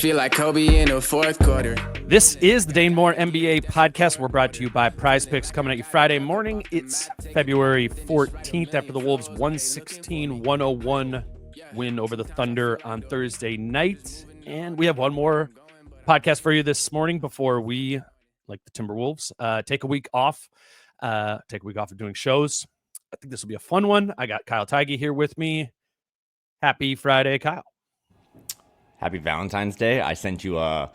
feel like Kobe in the fourth quarter. This is the Dane Moore NBA podcast. We're brought to you by Prize Picks, coming at you Friday morning. It's February 14th after the Wolves' 116-101 win over the Thunder on Thursday night. And we have one more podcast for you this morning before we, like the Timberwolves, take a week off. Of doing shows. I think this will be a fun one. I got Kyle Theige here with me. Happy Friday, Kyle. Happy Valentine's Day. I sent you one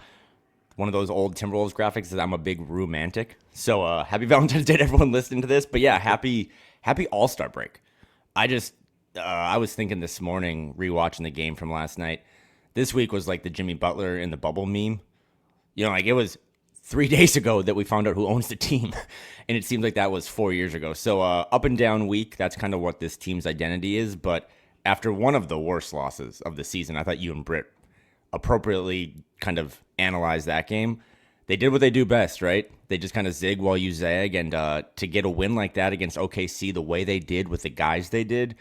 of those old Timberwolves graphics that I'm a big romantic. So happy Valentine's Day to everyone listening to this. But yeah, happy All-Star break. I was thinking this morning, rewatching the game from last night, this week was like the Jimmy Butler in the bubble meme. You know, like it was 3 days ago that we found out who owns the team. And it seems like that was 4 years ago. So up and down week, that's kind of what this team's identity is. But after one of the worst losses of the season, I thought you and Britt appropriately kind of analyze that game. They did what they do best, right? They just kind of zig while you zag, and to get a win like that against OKC the way they did with the guys they did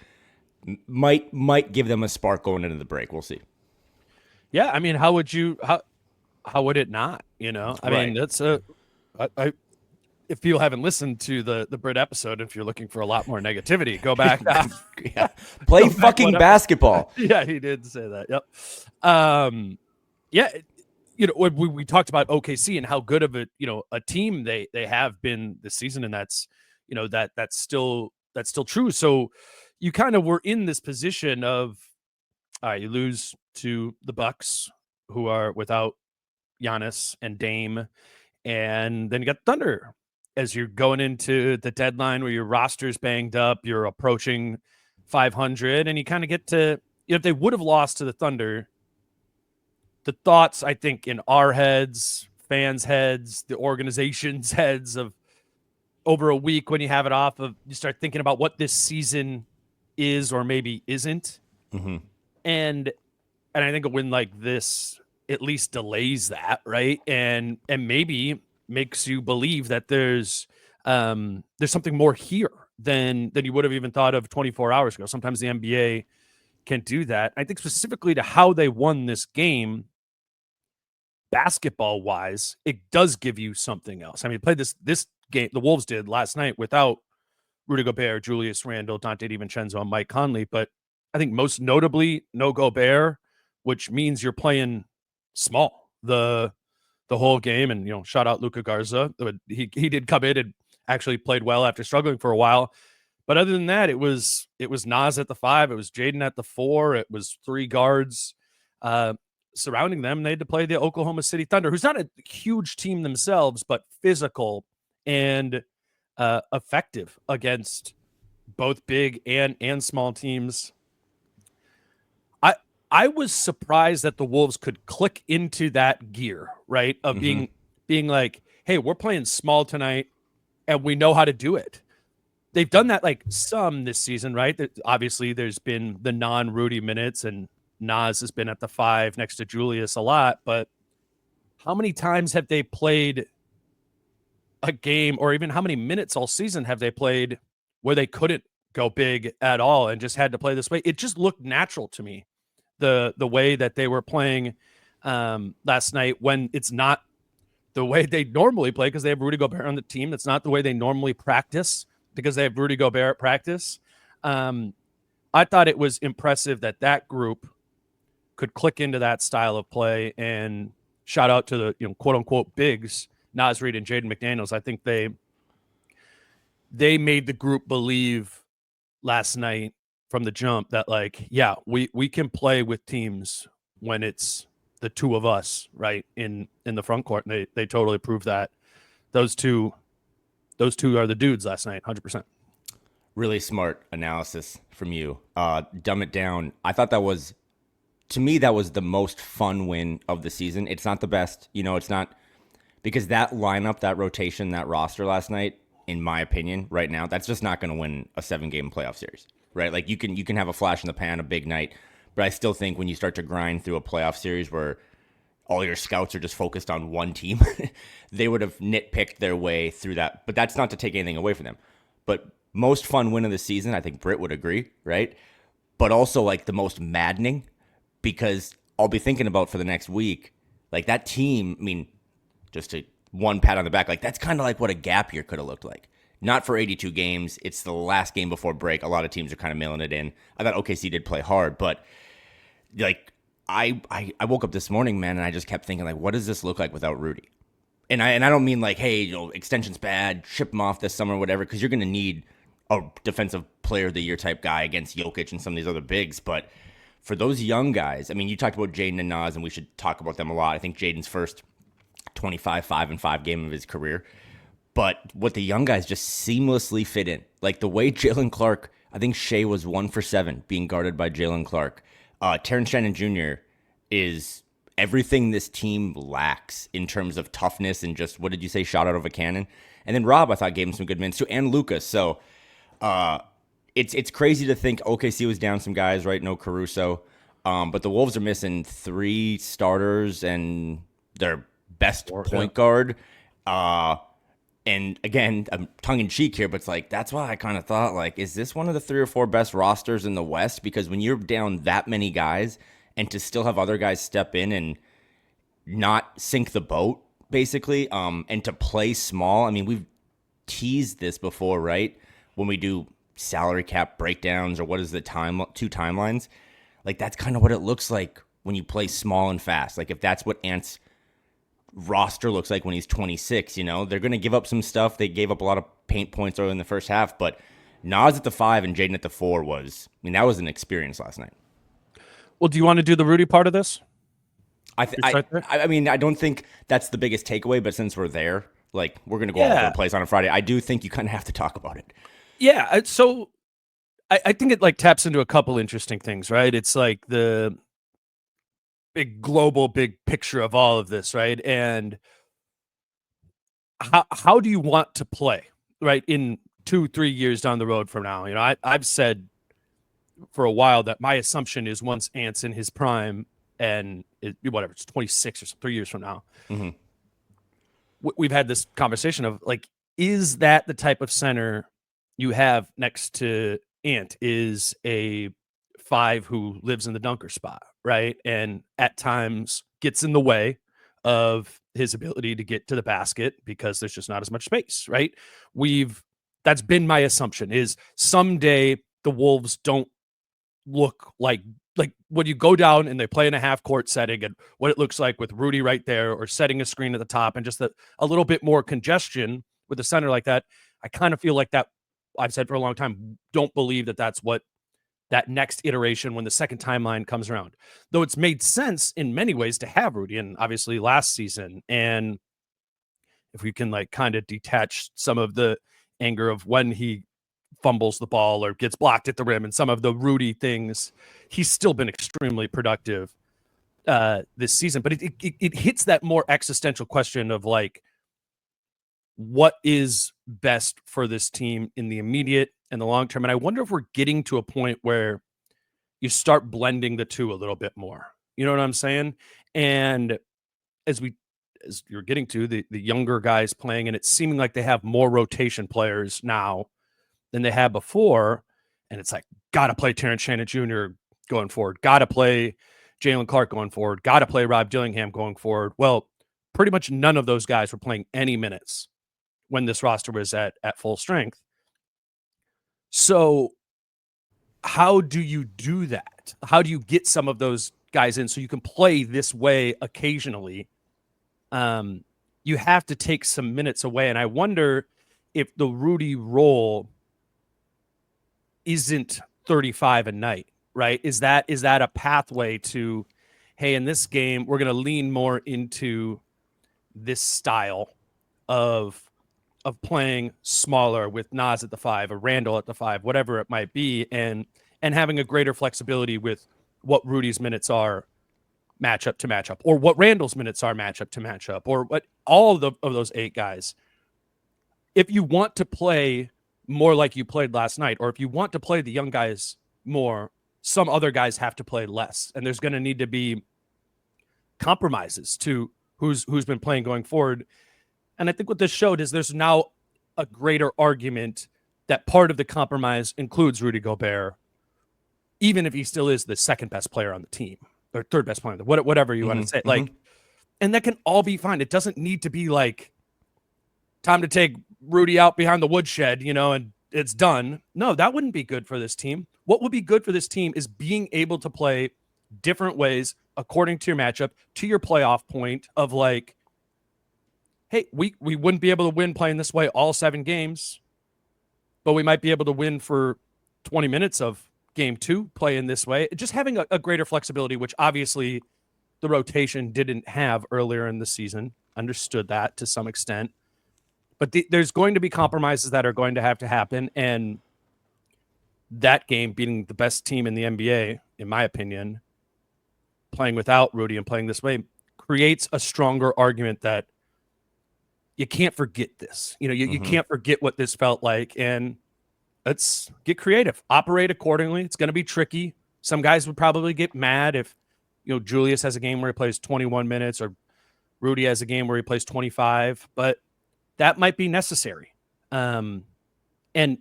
might give them a spark going into the break. We'll see. Yeah, I mean, how would it not? You know, I mean, that's if you haven't listened to the Brit episode, if you're looking for a lot more negativity, go back. Yeah. Play fucking basketball. Yeah, he did say that. Yep. Yeah, you know, we talked about OKC and how good of a team they have been this season, and that's still true. So you kind of were in this position of, all right, you lose to the Bucks, who are without Giannis and Dame, and then you got Thunder as you're going into the deadline where your roster's banged up, you're approaching 500, and you kind of get to, if they would have lost to the Thunder, the thoughts, I think, in our heads, fans' heads, the organization's heads of over a week when you have it off of, you start thinking about what this season is or maybe isn't. Mm-hmm. And I think a win like this at least delays that, right? And maybe makes you believe that there's something more here than you would have even thought of 24 hours ago. Sometimes the NBA can do that. I think specifically to how they won this game, basketball wise, it does give you something else. I mean, played this game, the Wolves did last night without Rudy Gobert, Julius Randle, Dante DiVincenzo, and Mike Conley. But I think most notably, no Gobert, which means you're playing small the whole game. And, shout out Luka Garza. He did come in and actually played well after struggling for a while. But other than that, it was Naz at the 5. It was Jaden at the 4. It was 3 guards surrounding them. They had to play the Oklahoma City Thunder, who's not a huge team themselves, but physical and effective against both big and small teams. I was surprised that the Wolves could click into that gear, right? Of being like, hey, we're playing small tonight and we know how to do it. They've done that like some this season, right? Obviously, there's been the non-Rudy minutes, and Naz has been at the 5 next to Julius a lot. But how many times have they played a game, or even how many minutes all season have they played where they couldn't go big at all and just had to play this way? It just looked natural to me, the way that they were playing last night, when it's not the way they normally play because they have Rudy Gobert on the team. That's not the way they normally practice because they have Rudy Gobert at practice. I thought it was impressive that group could click into that style of play, and shout out to the quote unquote bigs, Naz Reid and Jaden McDaniels. I think they made the group believe last night from the jump that, like, yeah, we can play with teams when it's the two of us, right, in the front court. And they totally proved that. Those two are the dudes last night, 100%. Really smart analysis from you. Dumb it down. I thought to me, that was the most fun win of the season. It's not the best. It's not, because that lineup, that rotation, that roster last night, in my opinion, right now, that's just not going to win a 7-game playoff series, right? Like you can have a flash in the pan, a big night, but I still think when you start to grind through a playoff series where all your scouts are just focused on one team, they would have nitpicked their way through that. But that's not to take anything away from them. But most fun win of the season, I think Britt would agree, right? But also like the most maddening, because I'll be thinking about for the next week, Like that team, I mean, just to one pat on the back, like that's kind of like what a gap year could have looked like. Not for 82 games. It's the last game before break. A lot of teams are kind of mailing it in. I thought OKC did play hard, but like I woke up this morning, man, and I just kept thinking, like, what does this look like without Rudy? And I don't mean like, hey, extension's bad, ship him off this summer, or whatever, because you're going to need a defensive player of the year type guy against Jokic and some of these other bigs. But for those young guys, I mean, you talked about Jaden and Naz, and we should talk about them a lot. I think Jaden's first 25 5-5 game of his career. But what the young guys just seamlessly fit in. Like the way Jalen Clark, I think Shea was 1 for 7 being guarded by Jalen Clark. Terrence Shannon Jr. is everything this team lacks in terms of toughness and just, what did you say, shot out of a cannon. And then Rob, I thought, gave him some good minutes too, and Lucas. So it's crazy to think OKC was down some guys, right? No Caruso. But the Wolves are missing 3 starters and their best point guard. And again, I'm tongue-in-cheek here, but it's like, that's why I kind of thought, like, is this one of the 3 or 4 best rosters in the West? Because when you're down that many guys and to still have other guys step in and not sink the boat, basically, and to play small. I mean, we've teased this before, right? When we do salary cap breakdowns or what is the 2 timelines, like that's kind of what it looks like when you play small and fast. Like if that's what Ant's roster looks like when he's 26, they're going to give up some stuff. They gave up a lot of paint points early in the first half, but Naz at the 5 and Jaden at the 4 that was an experience last night. Well, do you want to do the Rudy part of this? I mean, I don't think that's the biggest takeaway, but since we're there, like we're going to go all over the place on a Friday. I do think you kind of have to talk about it. Yeah. So I think it like taps into a couple interesting things, right? It's like the big picture of all of this, right? And how do you want to play, right? In 2-3 years down the road from now, I've said for a while that my assumption is once Ant's in his prime and it's 26 or 3 years from now, we've had this conversation of like, is that the type of center you have next to Ant? Is a 5 who lives in the dunker spot, right? And at times gets in the way of his ability to get to the basket because there's just not as much space, right? That's been my assumption is someday the Wolves don't look like when you go down and they play in a half court setting and what it looks like with Rudy right there or setting a screen at the top and just a little bit more congestion with a center like that. I kind of feel like that. I've said for a long time, don't believe that that's what that next iteration when the second timeline comes around, though it's made sense in many ways to have Rudy, and obviously last season. And if we can like kind of detach some of the anger of when he fumbles the ball or gets blocked at the rim and some of the Rudy things, he's still been extremely productive this season. But it hits that more existential question of like, what is best for this team in the immediate and the long term? And I wonder if we're getting to a point where you start blending the two a little bit more. You know what I'm saying? And as you're getting to the younger guys playing, and it's seeming like they have more rotation players now than they had before. And it's like, got to play Terrence Shannon Jr. going forward. Got to play Jalen Clark going forward. Got to play Rob Dillingham going forward. Well, pretty much none of those guys were playing any minutes when this roster was at full strength. So how do you do that? How do you get some of those guys in so you can play this way occasionally? You have to take some minutes away. And I wonder if the Rudy role isn't 35 a night, right? Is that a pathway to, hey, in this game, we're going to lean more into this style of playing smaller with Naz at the 5 or Randall at the 5, whatever it might be, and having a greater flexibility with what Rudy's minutes are matchup to matchup, or what Randall's minutes are matchup to matchup, or what all of those 8 guys. If you want to play more like you played last night, or if you want to play the young guys more, some other guys have to play less, and there's going to need to be compromises to who's been playing going forward. And I think what this showed is there's now a greater argument that part of the compromise includes Rudy Gobert, even if he still is the second best player on the team or third best player, whatever you want to say. Like, And that can all be fine. It doesn't need to be like time to take Rudy out behind the woodshed, and it's done. No, that wouldn't be good for this team. What would be good for this team is being able to play different ways according to your matchup, to your playoff point of like, hey, we wouldn't be able to win playing this way all 7 games, but we might be able to win for 20 minutes of game 2 playing this way. Just having a greater flexibility, which obviously the rotation didn't have earlier in the season. Understood that to some extent. But there's going to be compromises that are going to have to happen. And that game, beating the best team in the NBA, in my opinion, playing without Rudy and playing this way, creates a stronger argument that you can't forget this. You can't forget what this felt like. And let's get creative, operate accordingly. It's going to be tricky. Some guys would probably get mad if, Julius has a game where he plays 21 minutes or Rudy has a game where he plays 25, but that might be necessary. And then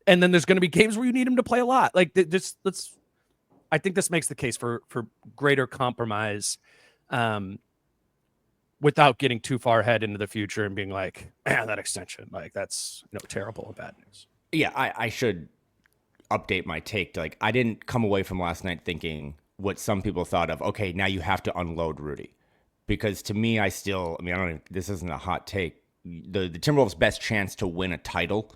there's going to be games where you need him to play a lot. Like I think this makes the case for greater compromise, without getting too far ahead into the future and being like, that extension, like that's terrible and bad news. Yeah, I should update my take. Like, I didn't come away from last night thinking what some people thought of, okay, now you have to unload Rudy. Because to me, this isn't a hot take. The Timberwolves' best chance to win a title,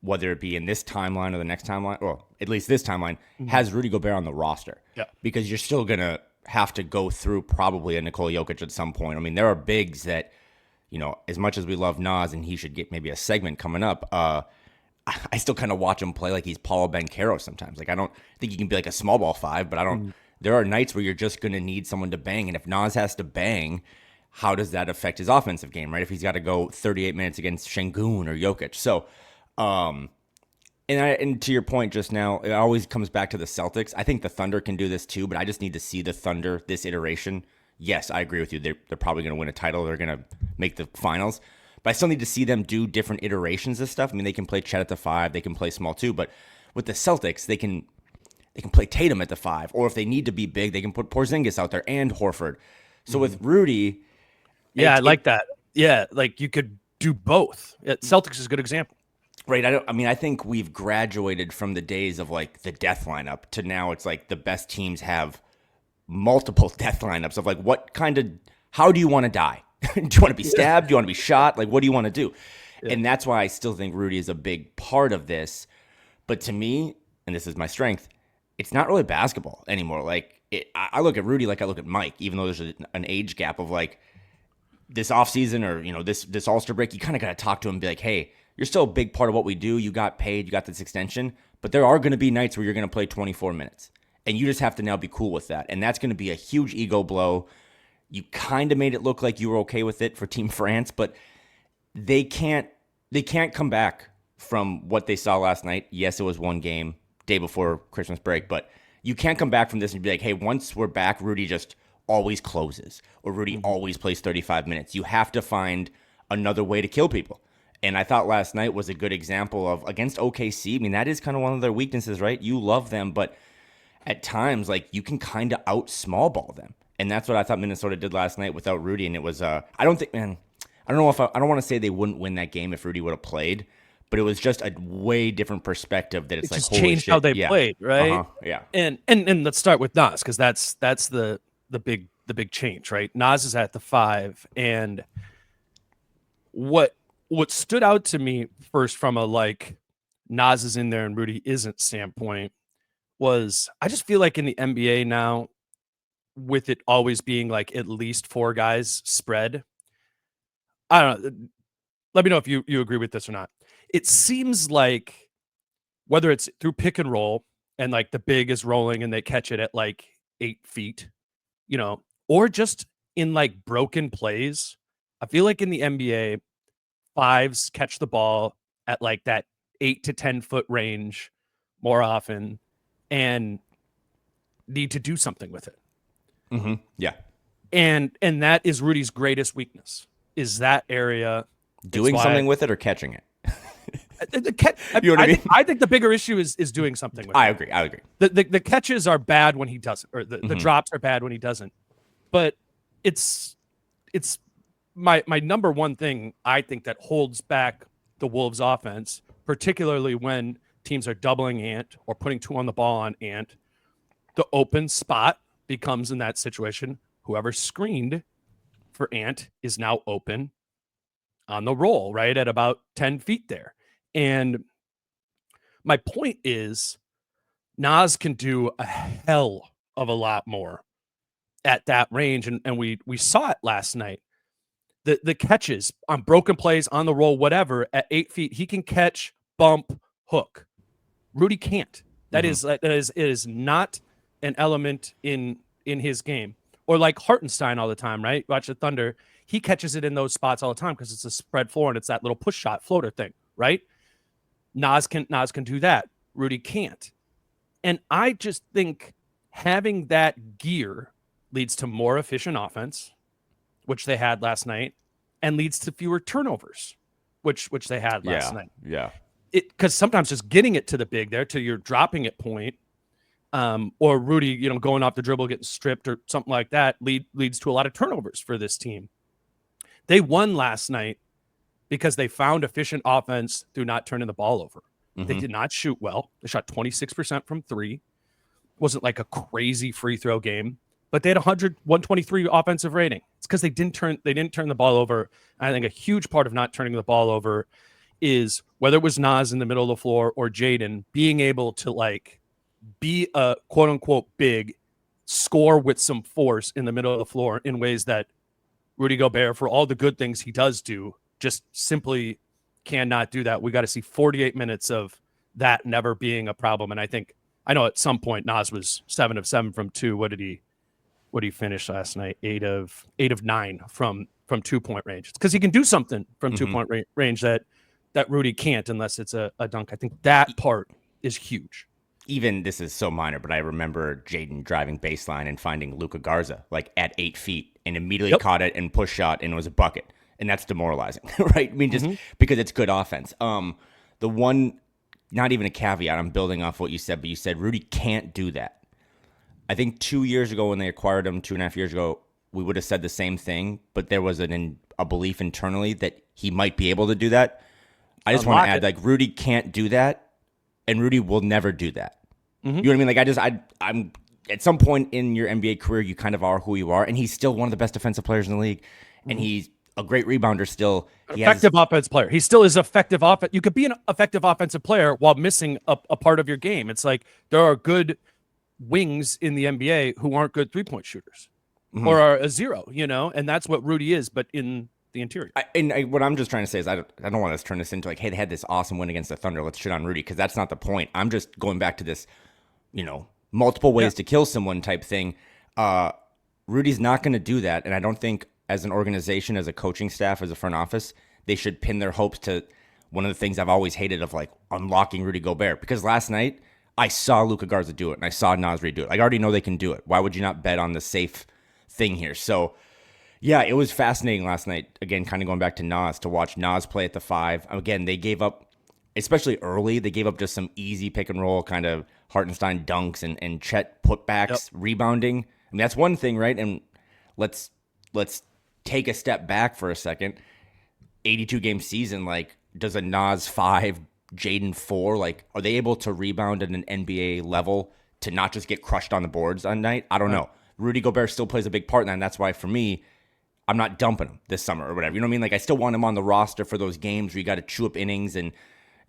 whether it be in this timeline or the next timeline, or at least this timeline, has Rudy Gobert on the roster. Yeah. Because you're still going to have to go through probably a Nikola Jokic at some point. I mean, there are bigs that, as much as we love Naz and he should get maybe a segment coming up, I still kind of watch him play like he's Paulo Banchero sometimes. Like, I don't think he can be like a small ball 5, but I don't. There are nights where you're just going to need someone to bang, and if Naz has to bang, how does that affect his offensive game, right? If he's got to go 38 minutes against Şengün or Jokic. So, and to your point just now, it always comes back to the Celtics. I think the Thunder can do this too, but I just need to see the Thunder this iteration. Yes, I agree with you. They're probably going to win a title. They're going to make the finals. But I still need to see them do different iterations of stuff. I mean, they can play Chet at the 5. They can play small too. But with the Celtics, they can play Tatum at the 5. Or if they need to be big, they can put Porzingis out there and Horford. So with Rudy... Yeah, I like that. Yeah, like you could do both. Celtics is a good example. Right. I think we've graduated from the days of like the death lineup to now it's like the best teams have multiple death lineups of like how do you want to die? Do you want to be stabbed? Do you want to be shot? Like, what do you want to do? Yeah. And that's why I still think Rudy is a big part of this. But to me, and this is my strength, it's not really basketball anymore. Like, I look at Rudy like I look at Mike, even though there's an age gap of like this offseason or, this All-Star break, you kind of got to talk to him and be like, hey, you're still a big part of what we do. You got paid. You got this extension. But there are going to be nights where you're going to play 24 minutes. And you just have to now be cool with that. And that's going to be a huge ego blow. You kind of made it look like you were okay with it for Team France, but they can't come back from what they saw last night. Yes, it was one game, day before Christmas break, but you can't come back from this and be like, hey, once we're back, Rudy just always closes or Rudy always plays 35 minutes. You have to find another way to kill people. And I thought last night was a good example of against OKC. I mean, that is kind of one of their weaknesses, right? You love them, but at times, like, you can kind of out small ball them. And that's what I thought Minnesota did last night without Rudy. And it was, I don't want to say they wouldn't win that game if Rudy would have played, but it was just a way different perspective that it's like, just changed how they played, right? Yeah. And let's start with Naz, because that's the big change, right? Naz is at the 5, and what stood out to me first from a like Naz is in there and Rudy isn't standpoint was I just feel like in the NBA now, with it always being like at least 4 guys spread, I don't know. Let me know if you agree with this or not. It seems like whether it's through pick and roll and like the big is rolling and they catch it at like 8 feet, or just in like broken plays, I feel like in the NBA, 5s catch the ball at like that 8 to 10 foot range more often and need to do something with it. Mm-hmm. Yeah. And that is Rudy's greatest weakness, is that area. Doing something with it or catching it? You know what I mean? I think the bigger issue is doing something with it. I agree. The catches are bad when he doesn't, or the drops are bad when he doesn't. But it's it's my number one thing I think that holds back the Wolves offense, particularly when teams are doubling Ant or putting 2 on the ball on Ant. The open spot becomes, in that situation, whoever screened for Ant is now open on the roll, right at about 10 feet there. And my point is, Naz can do a hell of a lot more at that range, and we saw it last night. The catches on broken plays, on the roll, whatever, at 8 feet, he can catch, bump, hook. Rudy can't. That is not an element in his game. Or like Hartenstein all the time, right? Watch the Thunder. He catches it in those spots all the time because it's a spread floor and it's that little push shot floater thing, right? Naz can do that. Rudy can't. And I just think having that gear leads to more efficient offense, which they had last night, and leads to fewer turnovers, which they had last night. Yeah. Because sometimes just getting it to the big there, to your dropping it point, or Rudy, going off the dribble, getting stripped or something like that, leads to a lot of turnovers for this team. They won last night because they found efficient offense through not turning the ball over. They did not shoot well. They shot 26% from 3. Wasn't like a crazy free throw game, but they had 123 offensive rating. It's because they didn't turn the ball over. And I think a huge part of not turning the ball over is whether it was Naz in the middle of the floor or Jaden being able to like be a quote unquote big, score with some force in the middle of the floor in ways that Rudy Gobert, for all the good things he does do, just simply cannot do that. We got to see 48 minutes of that never being a problem. And I know at some point Naz was 7 of 7 from 2. What did he finish last night? 8 of 9 from 2-point range. It's because he can do something from 2-point range that Rudy can't unless it's a dunk. I think that part is huge. Even this is so minor, but I remember Jaden driving baseline and finding Luka Garza like at 8 feet and immediately caught it and push shot and it was a bucket. And that's demoralizing, right? I mean, just because it's good offense. The one, not even a caveat, I'm building off what you said, but you said Rudy can't do that. I think 2 years ago when they acquired him, 2.5 years ago, we would have said the same thing, but there was a belief internally that he might be able to do that. I just want to add, like, Rudy can't do that, and Rudy will never do that. You know what I mean? Like, I'm at some point in your NBA career, you kind of are who you are, and he's still one of the best defensive players in the league, and he's a great rebounder still. Effective offensive player. He still is effective offense. You could be an effective offensive player while missing a part of your game. It's like there are good wings in the NBA who aren't good 3-point shooters or are a 0, and that's what Rudy is, but in the interior. What I'm just trying to say is I don't want to turn this into like, hey, they had this awesome win against the Thunder. Let's shit on Rudy, because that's not the point. I'm just going back to this, multiple ways to kill someone type thing. Rudy's not going to do that, and I don't think as an organization, as a coaching staff, as a front office, they should pin their hopes to one of the things I've always hated of like unlocking Rudy Gobert. Because last night I saw Luka Garza do it and I saw Naz Reid do it. I already know they can do it. Why would you not bet on the safe thing here? So yeah, it was fascinating last night. Again, kind of going back to Naz, to watch Naz play at the 5. Again, they gave up, especially early, they gave up just some easy pick and roll kind of Hartenstein dunks and Chet putbacks, rebounding. I mean, that's one thing, right? And let's take a step back for a second. 82-game season, like, does a Naz 5, Jaden 4, like, are they able to rebound at an NBA level to not just get crushed on the boards on night? I don't know. Rudy Gobert still plays a big part in that, and that's why, for me, I'm not dumping him this summer or whatever. You know what I mean? Like, I still want him on the roster for those games where you got to chew up innings and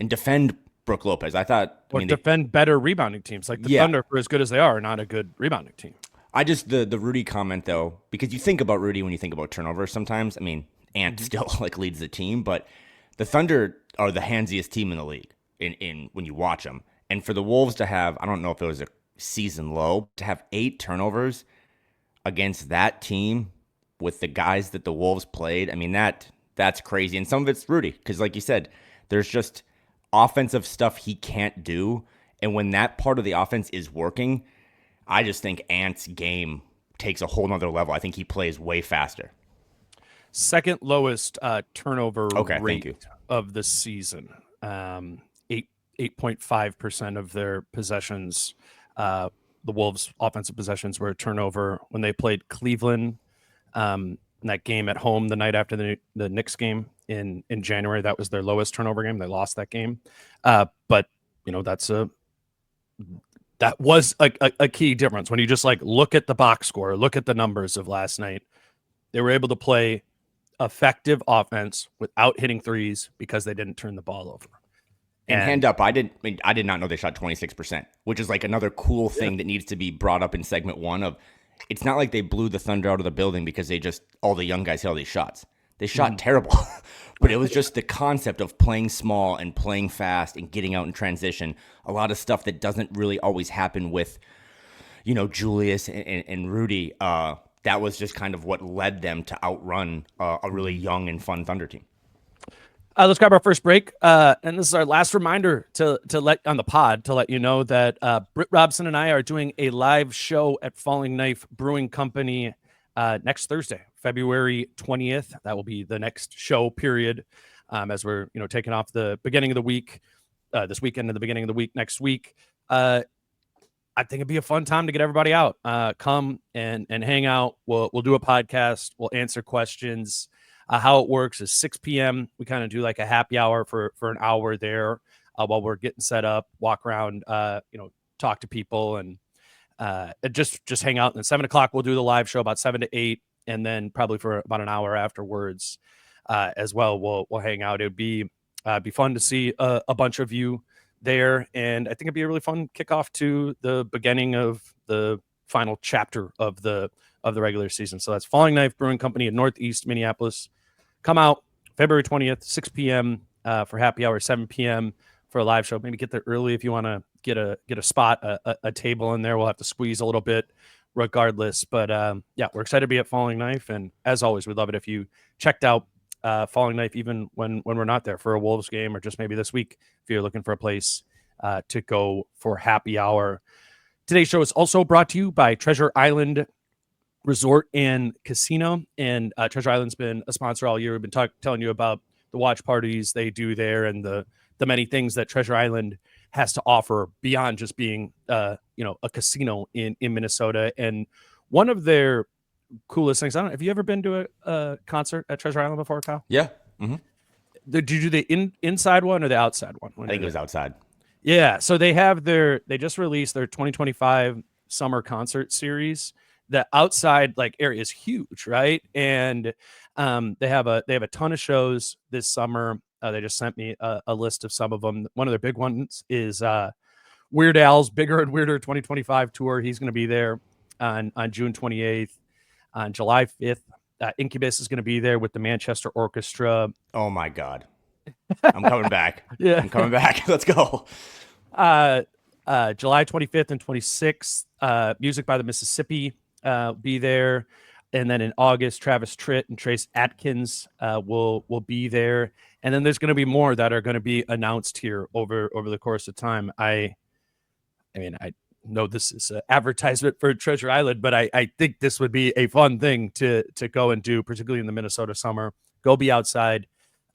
defend Brook Lopez. Defend better rebounding teams. Like the Thunder, for as good as they are not a good rebounding team. I just, the Rudy comment, though, because you think about Rudy when you think about turnovers sometimes. I mean, Ant still like leads the team, but the Thunder are the handsiest team in the league in when you watch them. And for the Wolves to have, I don't know if it was a season low, to have 8 turnovers against that team with the guys that the Wolves played, I mean, that's crazy. And some of it's Rudy, because like you said, there's just offensive stuff he can't do. And when that part of the offense is working, I just think Ant's game takes a whole nother level. I think he plays way faster. Second lowest turnover rate thank you. Of the season. 8.5% of their possessions, the Wolves' offensive possessions were a turnover. When they played Cleveland, that game at home the night after the Knicks game in January. That was their lowest turnover game. They lost that game. But that was a key difference when you just like look at the box score, look at the numbers of last night. They were able to play effective offense without hitting threes because they didn't turn the ball over. And hand up, I did not know they shot 26%, which is like another cool thing that needs to be brought up in segment 1 of, it's not like they blew the Thunder out of the building because all the young guys hit all these shots. They shot terrible, but it was just the concept of playing small and playing fast and getting out in transition. A lot of stuff that doesn't really always happen with, Julius and Rudy. That was just kind of what led them to outrun a really young and fun Thunder team. Let's grab our first break. And this is our last reminder to let on the pod to let you know that Britt Robson and I are doing a live show at Falling Knife Brewing Company next Thursday, February 20th. That will be the next show period as we're taking off the beginning of the week this weekend and the beginning of the week next week. I think it'd be a fun time to get everybody out. Come and hang out. We'll do a podcast. We'll answer questions. How it works is 6 p.m. We kind of do like a happy hour for an hour there while we're getting set up, walk around, talk to people and just hang out. And at 7 o'clock, we'll do the live show about 7 to 8. And then probably for about an hour afterwards as well, we'll hang out. It'd be fun to see a bunch of you there. And I think it'd be a really fun kickoff to the beginning of the final chapter of the regular season. So that's Falling Knife Brewing Company in Northeast Minneapolis. Come out February 20th, 6 p.m. For happy hour, 7 p.m. for a live show. Maybe get there early if you want to get a spot, a table in there. We'll have to squeeze a little bit regardless. But we're excited to be at Falling Knife. And as always, we'd love it if you checked out Falling Knife even when we're not there for a Wolves game or just maybe this week if you're looking for a place to go for happy hour. Today's show is also brought to you by Treasure Island Resort and Casino, and Treasure Island's been a sponsor all year. We've been telling you about the watch parties they do there and the many things that Treasure Island has to offer beyond just being a casino in Minnesota. And one of their coolest things, I don't know, have you ever been to a concert at Treasure Island before, Kyle? Yeah. Mm-hmm. Did you do the inside one or the outside one? I think it was outside. Yeah, so they just released their 2025 summer concert series. The outside area is huge, right? And they have a ton of shows this summer. They just sent me a list of some of them. One of their big ones is Weird Al's Bigger and Weirder 2025 tour. He's going to be there on June 28th. On July 5th, Incubus is going to be there with the Manchester Orchestra. Oh my God. I'm coming back. Yeah. I'm coming back. Let's go. July 25th and 26th, Music by the Mississippi be there. And then in August, Travis Tritt and Trace Atkins will be there. And then there's going to be more that are going to be announced here over the course of time. I know this is an advertisement for Treasure Island, but I think this would be a fun thing to go and do, particularly in the Minnesota summer. Go be outside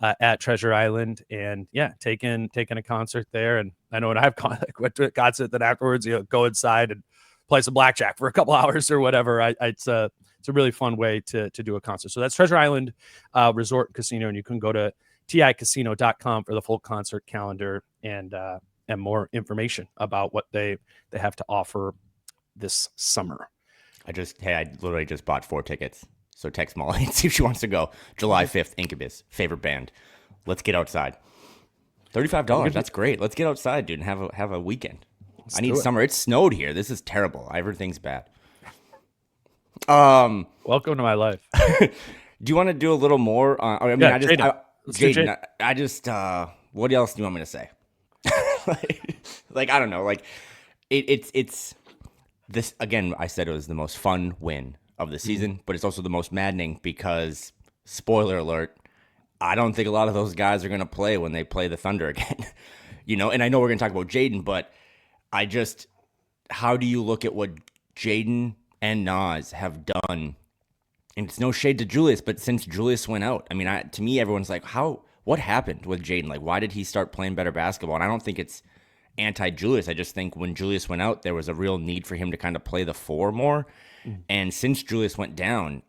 at Treasure Island and taking a concert there. And I know when I've went to a concert, then afterwards, go inside and play some blackjack for a couple hours or whatever. It's a really fun way to do a concert. So that's Treasure Island Resort and Casino, and you can go to ticasino.com for the full concert calendar and more information about what they have to offer this summer. I literally just bought 4 tickets. So text Molly and see if she wants to go. July 5th, Incubus, favorite band. Let's get outside. $35. That's great. Let's get outside, dude, and have a weekend. I need summer. It snowed here. This is terrible. Everything's bad. Welcome to my life. Do you want to do a little more? Jaden. What else do you want me to say? I don't know. It's this again. I said it was the most fun win of the season, but it's also the most maddening because, spoiler alert, I don't think a lot of those guys are going to play when they play the Thunder again. And I know we're going to talk about Jaden, but how do you look at what Jaden and Naz have done? And it's no shade to Julius, but since Julius went out, to me, everyone's like, what happened with Jaden? Why did he start playing better basketball? And I don't think it's anti-Julius. I just think when Julius went out, there was a real need for him to kind of play the 4 more. And since Julius went down,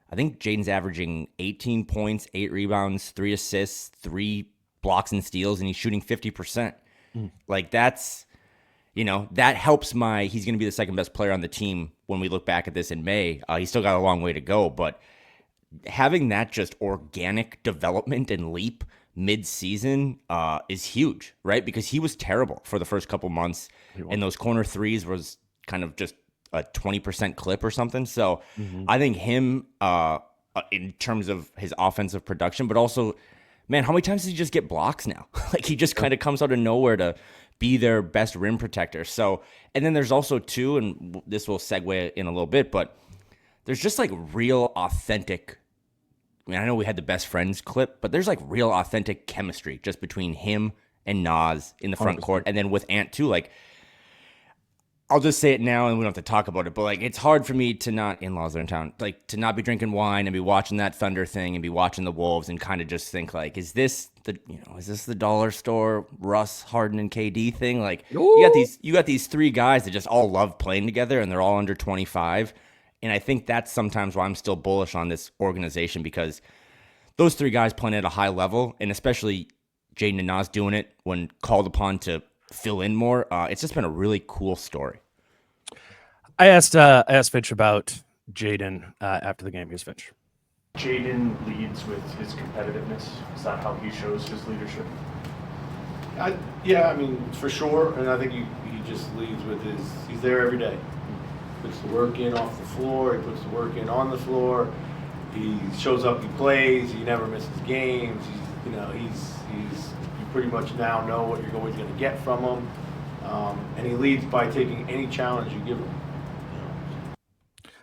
I think Jaden's averaging 18 points, 8 rebounds, 3 assists, 3 blocks and steals, and he's shooting 50%. Like that's, that helps he's going to be the second best player on the team when we look back at this in May. He's still got a long way to go, but having that just organic development and leap mid-season is huge, right? Because he was terrible for the first couple months, and those corner threes was kind of just a 20% clip or something. So I think him in terms of his offensive production, but also, man, how many times does he just get blocks now? Like he just kind of comes out of nowhere to be their best rim protector. So, and then there's also too, and this will segue in a little bit, but there's just like real authentic, I know we had the best friends clip, but there's like real authentic chemistry just between him and Naz in the front 100%. Court. And then with Ant too, like, I'll just say it now and we don't have to talk about it, but like, it's hard for me to not, in-laws are in town, like to not be drinking wine and be watching that Thunder thing and be watching the Wolves and kind of just think like, is this the dollar store Russ, Harden, and KD thing? Like you got these 3 guys that just all love playing together and they're all under 25. And I think that's sometimes why I'm still bullish on this organization, because those 3 guys playing at a high level, and especially Jaden and Naz doing it when called upon to fill in more, it's just been a really cool story. I asked Finch about Jaden after the game. Here's Finch. Jaden leads with his competitiveness. Is that how he shows his leadership? Yeah, I mean, for sure. And I think he just leads with he's there every day. Puts the work in off the floor. He puts the work in on the floor. He shows up. He plays. He never misses games. You pretty much now know what you're always going to get from him, and he leads by taking any challenge you give him.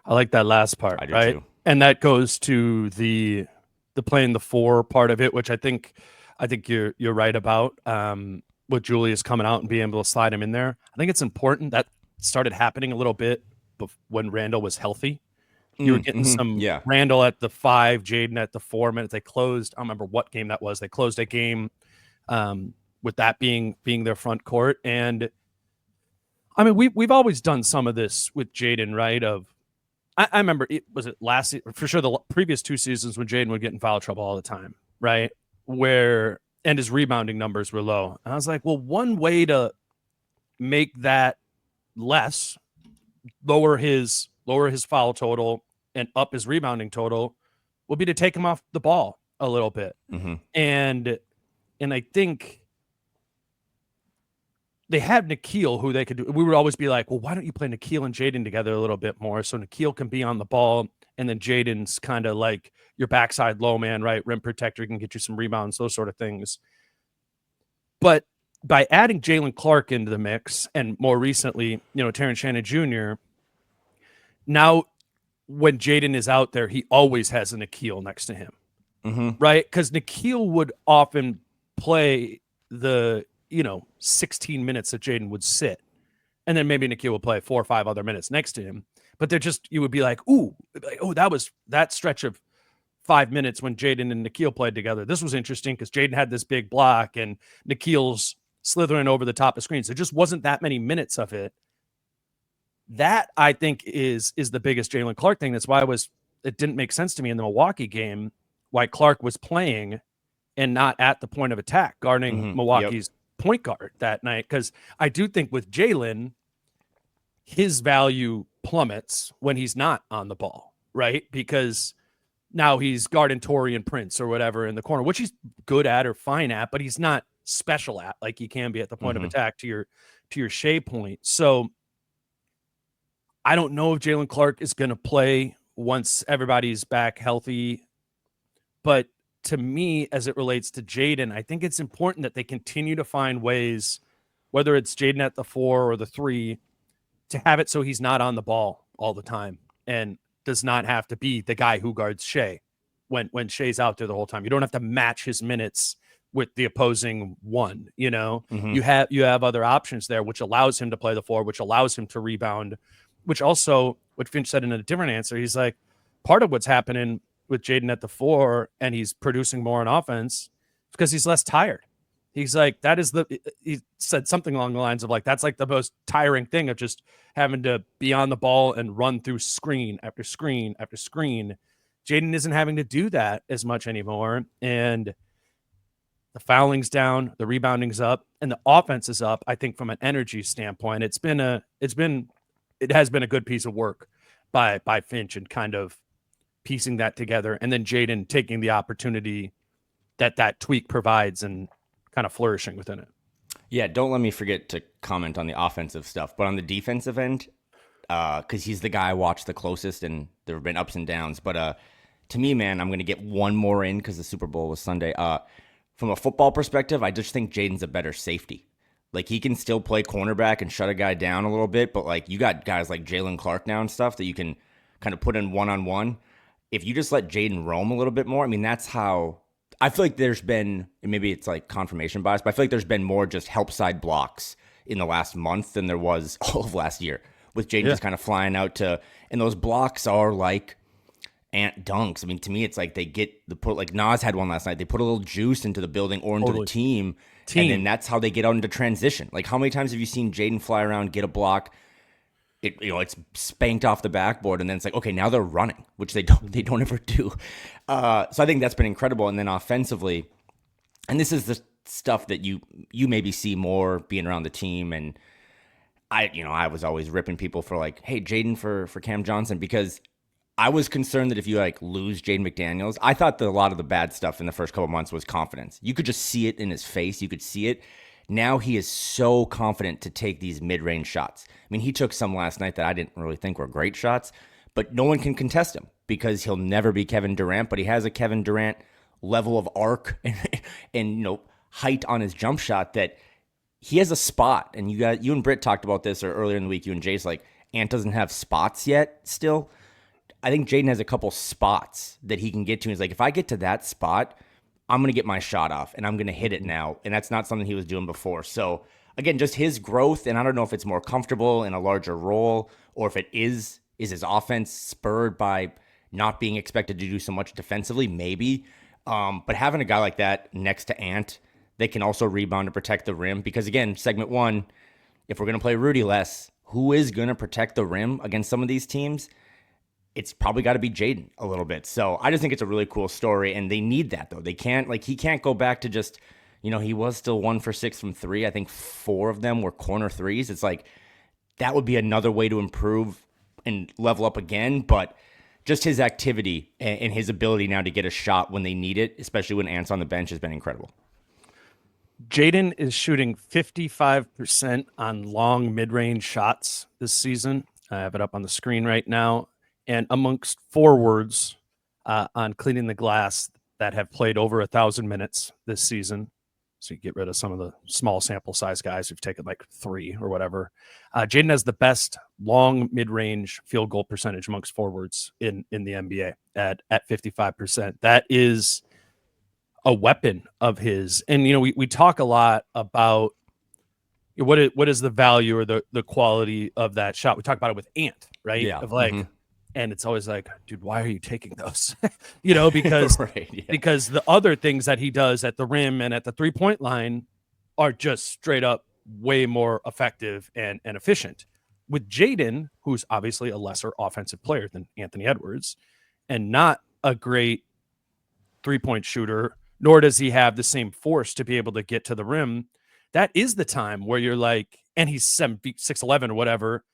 I like that last part, I do right? too. And that goes to the playing the 4 part of it, which I think you're right about. With Julius coming out and being able to slide him in there, I think it's important. That started happening a little bit when Randall was healthy. You were getting some Randall at the 5, Jaden at the 4 minutes. They closed. I don't remember what game that was. They closed a game with that being their front court. And I mean, we've always done some of this with Jaden, right? I remember was it last season, for sure the previous 2 seasons when Jaden would get in foul trouble all the time, right? And his rebounding numbers were low. And I was like, well, one way to make that less, lower his foul total and up his rebounding total, would be to take him off the ball a little bit. And I think they had Nikhil, who they could do. We would always be like, well, why don't you play Nikhil and Jaden together a little bit more? So Nikhil can be on the ball, and then Jaden's kind of like your backside low man, right? Rim protector, can get you some rebounds, those sort of things. But by adding Jalen Clark into the mix, and more recently, Terrence Shannon Jr., now when Jaden is out there, he always has a Nikhil next to him, right? Because Nikhil would often play the 16 minutes that Jaden would sit, and then maybe Nikhil would play 4 or 5 other minutes next to him. But they're just, you would be like, that was that stretch of 5 minutes when Jaden and Nikhil played together. This was interesting because Jaden had this big block and Nikhil's slithering over the top of screens. There just wasn't that many minutes of it. That, I think, is the biggest Jalen Clark thing. That's why it didn't make sense to me in the Milwaukee game why Clark was playing and not at the point of attack guarding Milwaukee's point guard that night. Because I do think with Jalen, his value plummets when he's not on the ball, right? Because now he's guarding Torian Prince or whatever in the corner, which he's good at or fine at, but he's not special at like he can be at the point of attack, to your Shea point. So I don't know if Jalen Clark is going to play once everybody's back healthy, but to me, as it relates to Jaden, I think it's important that they continue to find ways, whether it's Jaden at the 4 or the 3, to have it so he's not on the ball all the time and does not have to be the guy who guards Shea when Shea's out there the whole time. You don't have to match his minutes with the opposing one. You have other options there, which allows him to play the 4, which allows him to rebound, which also, what Finch said in a different answer, he's like, part of what's happening with Jaden at the 4 and he's producing more on offense because he's less tired. He's like, he said something along the lines of like, that's like the most tiring thing of just having to be on the ball and run through screen after screen after screen. Jaden isn't having to do that as much anymore. And the fouling's down, the rebounding's up, and the offense is up. I think from an energy standpoint, it has been a good piece of work by Finch and kind of piecing that together. And then Jaden taking the opportunity that tweak provides and kind of flourishing within it. Yeah, don't let me forget to comment on the offensive stuff, but on the defensive end, because he's the guy I watched the closest, and there have been ups and downs. But to me, man, I'm going to get one more in because the Super Bowl was Sunday. From a football perspective, I just think Jaden's a better safety. Like, he can still play cornerback and shut a guy down a little bit, but like, you got guys like Jalen Clark now and stuff that you can kind of put in one-on-one. If you just let Jaden roam a little bit more, I mean, that's how I feel like there's been, and maybe it's like confirmation bias, but I feel like there's been more just help side blocks in the last month than there was all of last year, with Jaden just kind of flying out to, and those blocks are like ant dunks. I mean, to me, it's like they get the put, like Naz had one last night. They put a little juice into the building or into the team, and then that's how they get out into transition. Like, how many times have you seen Jaden fly around, get a block? It's spanked off the backboard, and then it's like, okay, now they're running, which they don't ever do. So I think that's been incredible. And then offensively, and this is the stuff that you maybe see more being around the team. And I was always ripping people for like, hey, Jaden for Cam Johnson, because I was concerned that if you like lose Jaden McDaniels, I thought that a lot of the bad stuff in the first couple months was confidence. You could just see it in his face. You could see it. Now he is so confident to take these mid-range shots. I mean, he took some last night that I didn't really think were great shots, but no one can contest him because he'll never be Kevin Durant, but he has a Kevin Durant level of arc and height on his jump shot that he has a spot. And you and Britt talked about this, or earlier in the week, you and Jay's like, Ant doesn't have spots yet still. I think Jaden has a couple spots that he can get to. He's like, if I get to that spot, I'm going to get my shot off, and I'm going to hit it now. And that's not something he was doing before. So, again, just his growth, and I don't know if it's more comfortable in a larger role or if it is his offense spurred by not being expected to do so much defensively, maybe. But having a guy like that next to Ant that can also rebound and protect the rim, because, again, segment one, if we're going to play Rudy less, who is going to protect the rim against some of these teams? It's probably got to be Jaden a little bit. So I just think it's a really cool story, and they need that, though. They can't, he can't go back to just, he was still 1 for 6 from three. I think 4 of them were corner threes. It's like, that would be another way to improve and level up again, but just his activity and his ability now to get a shot when they need it, especially when Ant's on the bench, has been incredible. Jaden is shooting 55% on long mid-range shots this season. I have it up on the screen right now. And amongst forwards on cleaning the glass that have played over 1,000 minutes this season, so you get rid of some of the small sample size guys who've taken like 3 or whatever, Jaden has the best long mid-range field goal percentage amongst forwards in the NBA at 55%. That is a weapon of his. And, we talk a lot about what is the value or the quality of that shot. We talk about it with Ant, right? Yeah. Of like, and it's always like, dude, why are you taking those? Because because the other things that he does at the rim and at the 3-point line are just straight up way more effective and efficient. With Jaden, who's obviously a lesser offensive player than Anthony Edwards, and not a great 3-point shooter, nor does he have the same force to be able to get to the rim. That is the time where you're like, and he's 6'11" or whatever,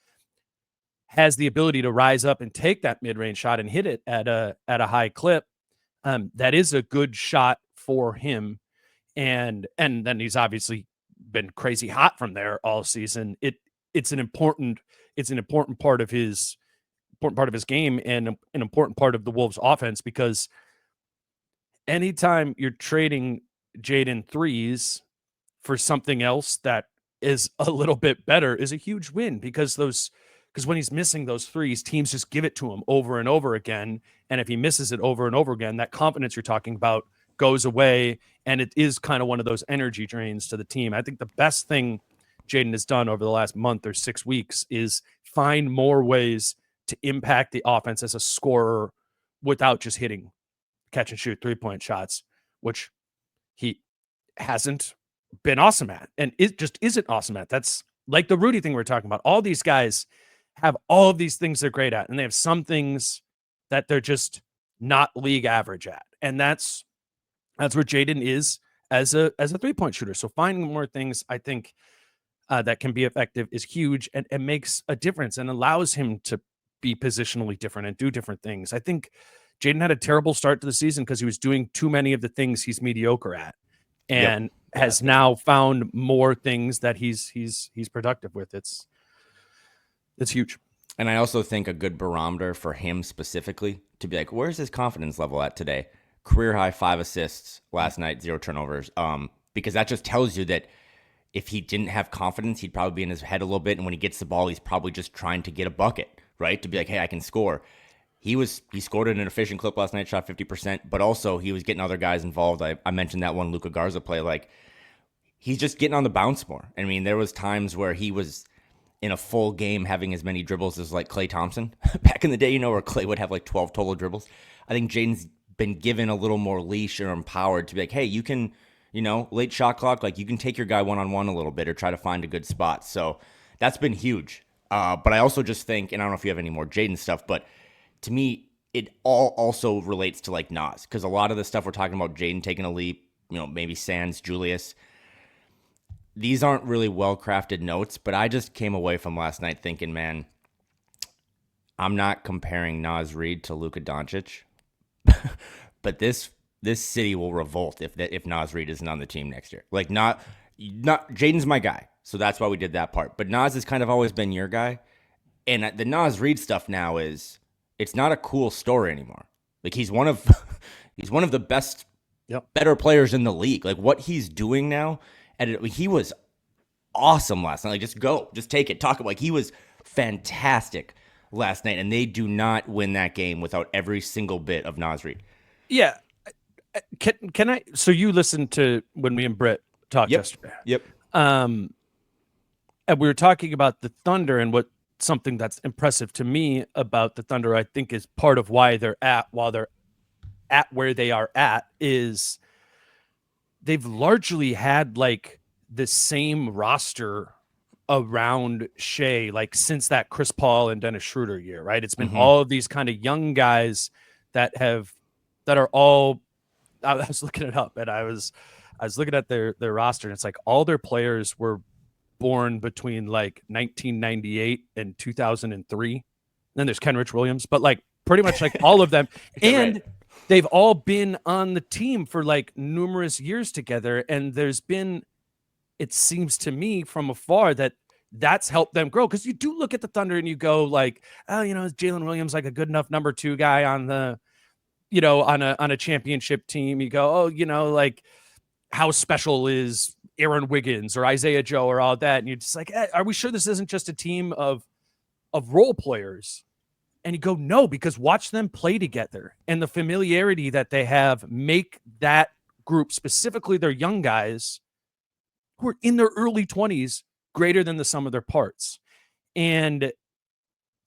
has the ability to rise up and take that mid-range shot and hit it at a high clip. That is a good shot for him. And then he's obviously been crazy hot from there all season. It's an important part of his game and an important part of the Wolves offense, because anytime you're trading Jaden threes for something else that is a little bit better is a huge win, because when he's missing those threes, teams just give it to him over and over again. And if he misses it over and over again, that confidence you're talking about goes away. And it is kind of one of those energy drains to the team. I think the best thing Jaden has done over the last month or 6 weeks is find more ways to impact the offense as a scorer without just hitting catch and shoot 3-point shots, which he hasn't been awesome at. And it just isn't awesome at. That's like the Rudy thing we're talking about. All these guys have all of these things they're great at, and they have some things that they're just not league average at. And that's where Jaden is as a 3-point shooter. So finding more things, I think, that can be effective is huge, and it makes a difference and allows him to be positionally different and do different things. I think Jaden had a terrible start to the season because he was doing too many of the things he's mediocre at, and has now found more things that he's productive with. It's huge. And I also think a good barometer for him specifically to be like, where's his confidence level at today? Career high 5 assists last night, 0 turnovers. Because that just tells you that if he didn't have confidence, he'd probably be in his head a little bit. And when he gets the ball, he's probably just trying to get a bucket, right? To be like, hey, I can score. He scored at an efficient clip last night, shot 50%, but also he was getting other guys involved. I mentioned that one Luka Garza play. Like, he's just getting on the bounce more. I mean, there was times where he was in a full game having as many dribbles as like Klay Thompson back in the day, where Klay would have like 12 total dribbles. I think Jaden's been given a little more leash or empowered to be like, hey, you can, late shot clock, like you can take your guy one-on-one a little bit or try to find a good spot. So that's been huge. But I also just think, and I don't know if you have any more Jaden stuff, but to me, it all also relates to like Naz, because a lot of the stuff we're talking about, Jaden taking a leap, maybe Sands, Julius, these aren't really well-crafted notes, but I just came away from last night thinking, man, I'm not comparing Naz Reid to Luka Doncic, but this city will revolt if Naz Reid isn't on the team next year. Like, not Jaden's my guy, so that's why we did that part. But Naz has kind of always been your guy, and the Naz Reid stuff now it's not a cool story anymore. Like, he's one of the best, better players in the league. Like, what he's doing now, and he was awesome last night. Like, just take it, talk about. Like, he was fantastic last night, and they do not win that game without every single bit of Naz Reid. Yeah. Can I? So you listened to when me and Britt talked yesterday. Yep. And we were talking about the Thunder, and something that's impressive to me about the Thunder, I think, is part of why they're at where they are at, is they've largely had like the same roster around Shea, like since that Chris Paul and Dennis Schroeder year, right? It's been all of these kind of young guys that are all. I was looking it up, and I was looking at their roster, and it's like all their players were born between like 1998 and 2003. Then there's Kenrich Williams, but like pretty much like all of them, and right. They've all been on the team for like numerous years together, and there's been, it seems to me from afar, that's helped them grow. Because you do look at the Thunder and you go like, oh, is Jalen Williams like a good enough number 2 guy on the, on a championship team? You go, oh, like how special is Aaron Wiggins or Isaiah Joe or all that? And you're just like, are we sure this isn't just a team of role players? And you go, no, because watch them play together, and the familiarity that they have make that group, specifically their young guys who are in their early 20s, greater than the sum of their parts. And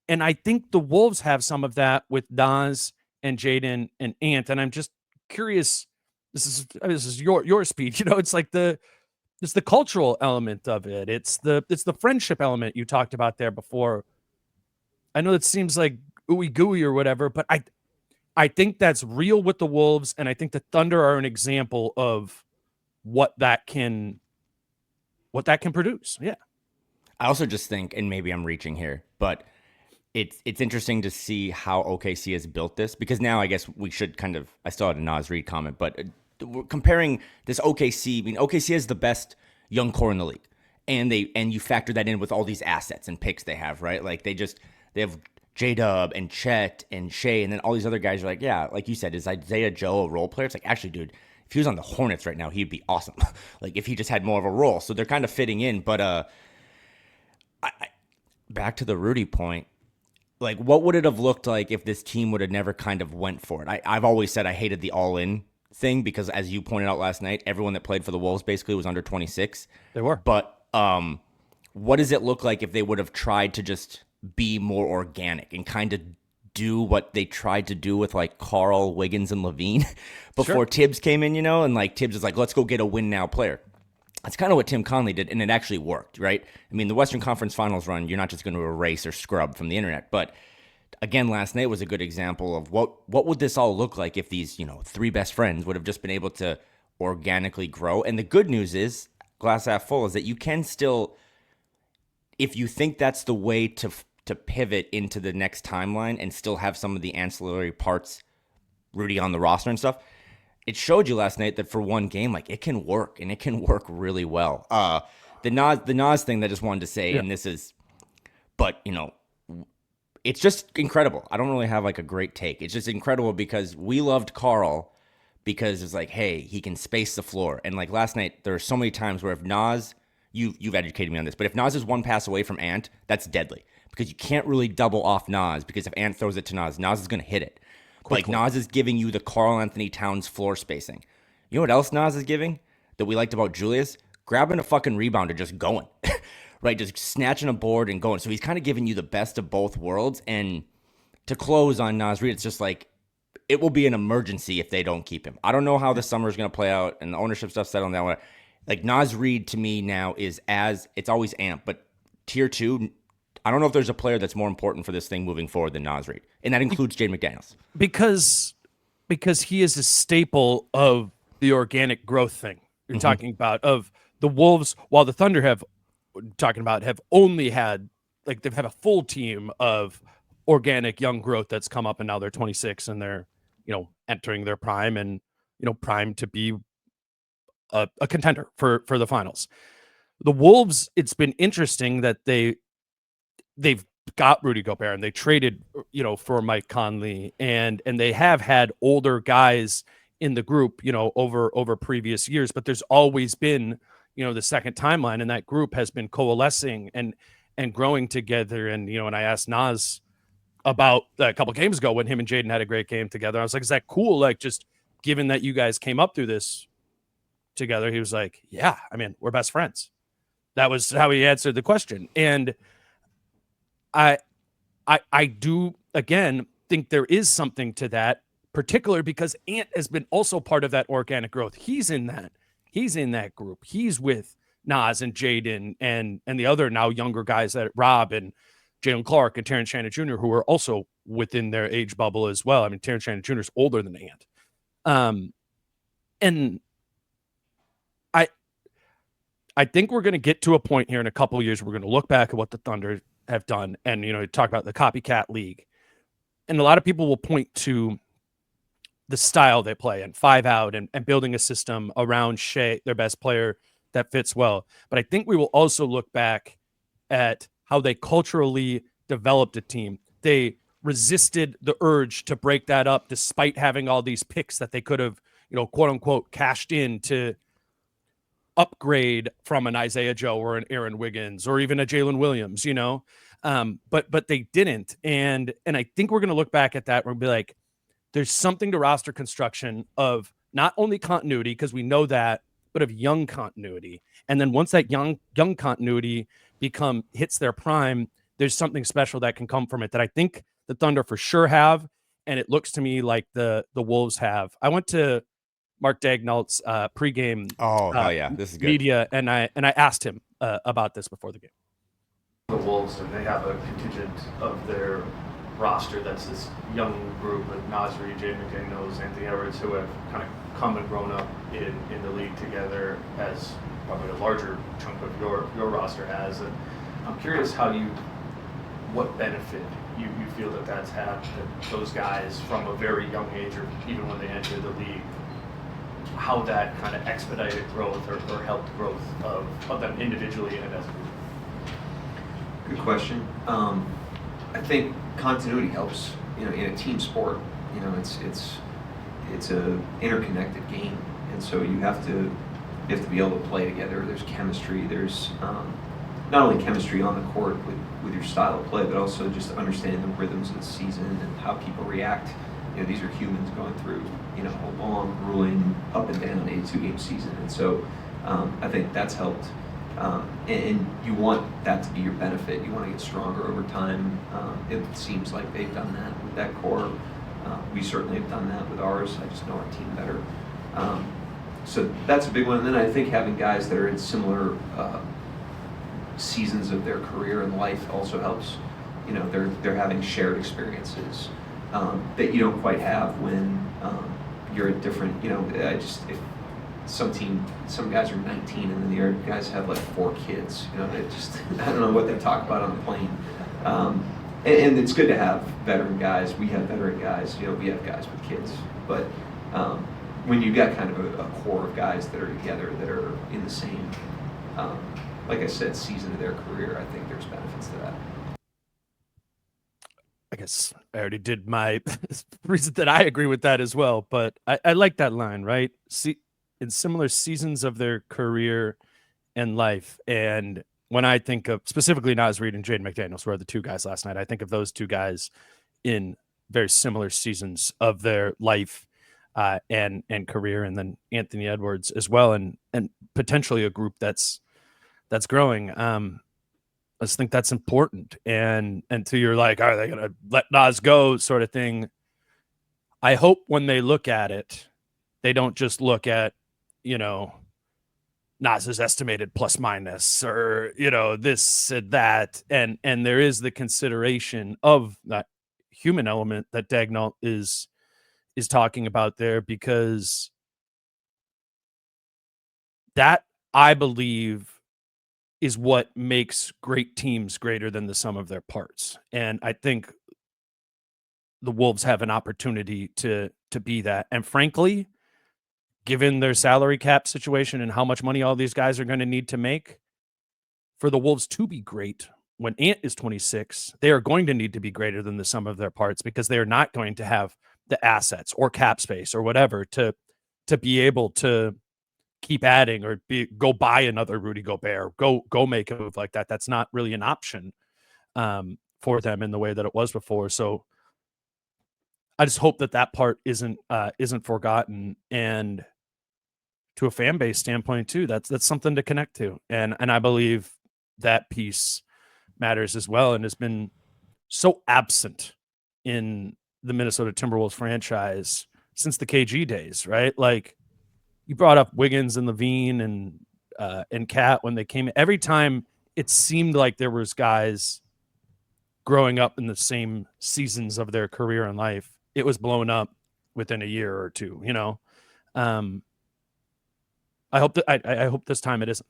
I think the Wolves have some of that with Naz and Jaden and Ant. And I'm just curious, this is your speech, it's like it's the cultural element of it. It's the friendship element you talked about there before. I know it seems like ooey gooey or whatever, but I think that's real with the Wolves, and I think the Thunder are an example of what that can produce. Yeah. I also just think, and maybe I'm reaching here, but it's interesting to see how OKC has built this, because now I guess we should I still had a Naz Reid comment, but we're comparing this OKC. I mean, OKC has the best young core in the league, and you factor that in with all these assets and picks they have, right? Like they have J-Dub and Chet and Shea, and then all these other guys are like, yeah, like you said, is Isaiah Joe a role player? It's like, actually, dude, if he was on the Hornets right now, he'd be awesome. Like if he just had more of a role. So they're kind of fitting in. But back to the Rudy point, like what would it have looked like if this team would have never kind of went for it? I've always said I hated the all-in thing because, as you pointed out last night, everyone that played for the Wolves basically was under 26. They were. But what does it look like if they would have tried to just be more organic and kind of do what they tried to do with like Carl, Wiggins, and Levine before Tibbs came in, and like Tibbs is like, let's go get a win now player. That's kind of what Tim Conley did, and it actually worked, right? I mean, the Western Conference Finals run, you're not just going to erase or scrub from the internet, but again, last night was a good example of what would this all look like if these, three best friends would have just been able to organically grow. And the good news is, glass half full, is that you can still, if you think that's the way to pivot into the next timeline and still have some of the ancillary parts, Rudy on the roster and stuff, it showed you last night that for one game, like, it can work, and it can work really well. The Naz thing that I just wanted to say, and this is, but, it's just incredible. I don't really have like a great take. It's just incredible because we loved Carl because it's like, hey, he can space the floor. And like last night, there are so many times where if Naz, you've educated me on this, but if Naz is one pass away from Ant, that's deadly because you can't really double off Naz because if Ant throws it to Naz is going to hit it. Like Naz is giving you the Karl Anthony Towns floor spacing. You know what else Naz is giving that we liked about Julius? Grabbing a fucking rebound and just going. Right, just snatching a board and going. So he's kind of giving you the best of both worlds. And to close on Naz Reid, it's just like, it will be an emergency if they don't keep him. I don't know how the summer is going to play out and the ownership stuff settled down. Like Naz Reid to me now is it's always Amp, but tier 2, I don't know if there's a player that's more important for this thing moving forward than Naz Reid. And that includes Jaden McDaniels. Because he is a staple of the organic growth thing you're talking about, of the Wolves, while the Thunder have only had, like, they've had a full team of organic young growth that's come up, and now they're 26 and they're, entering their prime and, primed to be a contender for the finals. The Wolves, it's been interesting that they've got Rudy Gobert and they traded, for Mike Conley, and they have had older guys in the group, over previous years, but there's always been, the second timeline, and that group has been coalescing and growing together. And, and I asked Naz about a couple games ago when him and Jaden had a great game together. I was like, is that cool? Like, just given that you guys came up through this together. He was like, yeah, I mean, we're best friends. That was how he answered the question. And I do, again, think there is something to that, particularly because Ant has been also part of that organic growth. He's in that group. He's with Naz and Jaden and the other now younger guys, that Rob and Jalen Clark and Terrence Shannon Jr., who are also within their age bubble as well. I mean, Terrence Shannon Jr. is older than Ant. And I think we're going to get to a point here in a couple of years. We're going to look back at what the Thunder have done and, talk about the copycat league. And a lot of people will point to the style they play and 5 out and building a system around Shea, their best player, that fits well. But I think we will also look back at how they culturally developed a team. They resisted the urge to break that up despite having all these picks that they could have, quote unquote, cashed in to upgrade from an Isaiah Joe or an Aaron Wiggins or even a Jalen Williams, but they didn't. And I think we're going to look back at that and be like, there's something to roster construction of not only continuity, because we know that, but of young continuity. And then once that young continuity hits their prime, there's something special that can come from it that I think the Thunder for sure have. And it looks to me like the Wolves have. I went to Mark Dagnall's pregame this is good. Media, and I asked him about this before the game. The Wolves, and they have a contingent of their roster that's this young group with Naz Reid, Jaden McDaniels, Anthony Edwards, who have kind of come and grown up in the league together, as probably a larger chunk of your roster has. And I'm curious what benefit you feel that's had, that those guys from a very young age, or even when they enter the league, how that kind of expedited growth or helped growth of them individually and as a group. Good question. I think continuity helps, in a team sport. It's a interconnected game, and so you have to be able to play together. There's chemistry. There's not only chemistry on the court with your style of play, but also just understanding the rhythms of the season and how people react. These are humans going through, a long, grueling, up and down 82-game season, and so I think that's helped. And you want that to be your benefit. You want to get stronger over time. It seems like they've done that with that core. We certainly have done that with ours. I just know our team better. So that's a big one. And then I think having guys that are in similar seasons of their career and life also helps. You know, they're having shared experiences that you don't quite have when you're at different. You know, if some guys are 19 and then the other guys have like 4 kids. You know, they just I don't know what they talk about on the plane. And it's good to have veteran guys. We have veteran guys. You know, we have guys with kids. But when you got kind of a core of guys that are together, that are in the same, like I said, season of their career, I think there's benefits to that. I guess I already did my reason that I agree with that as well. But I like that line, right? See, in similar seasons of their career and life. And when I think of specifically Naz Reid and Jaden McDaniels, who are the 2 guys last night, I think of those 2 guys in very similar seasons of their life and career, and then Anthony Edwards as well, and potentially a group that's growing. I just think that's important. And to your like, are they going to let Naz go sort of thing? I hope when they look at it, they don't just look at, you know, Naz's estimated plus minus, or, you know, this and that. And there is the consideration of that human element that Dagnall is talking about there, because that, I believe, is what makes great teams greater than the sum of their parts. And I think the Wolves have an opportunity to be that. And frankly, given their salary cap situation and how much money all these guys are going to need to make, for the Wolves to be great when Ant is 26, they are going to need to be greater than the sum of their parts, because they are not going to have the assets or cap space or whatever to be able to keep adding or go buy another Rudy Gobert, go make a move like that. That's not really an option for them in the way that it was before. So I just hope that part isn't forgotten. And to a fan base standpoint too, that's something to connect to. And I believe that piece matters as well, and has been so absent in the Minnesota Timberwolves franchise since the KG days, right? Like, you brought up Wiggins and Levine and Cat when they came. Every time it seemed like there was guys growing up in the same seasons of their career and life, it was blown up within a year or 2, you know? I hope this time it isn't.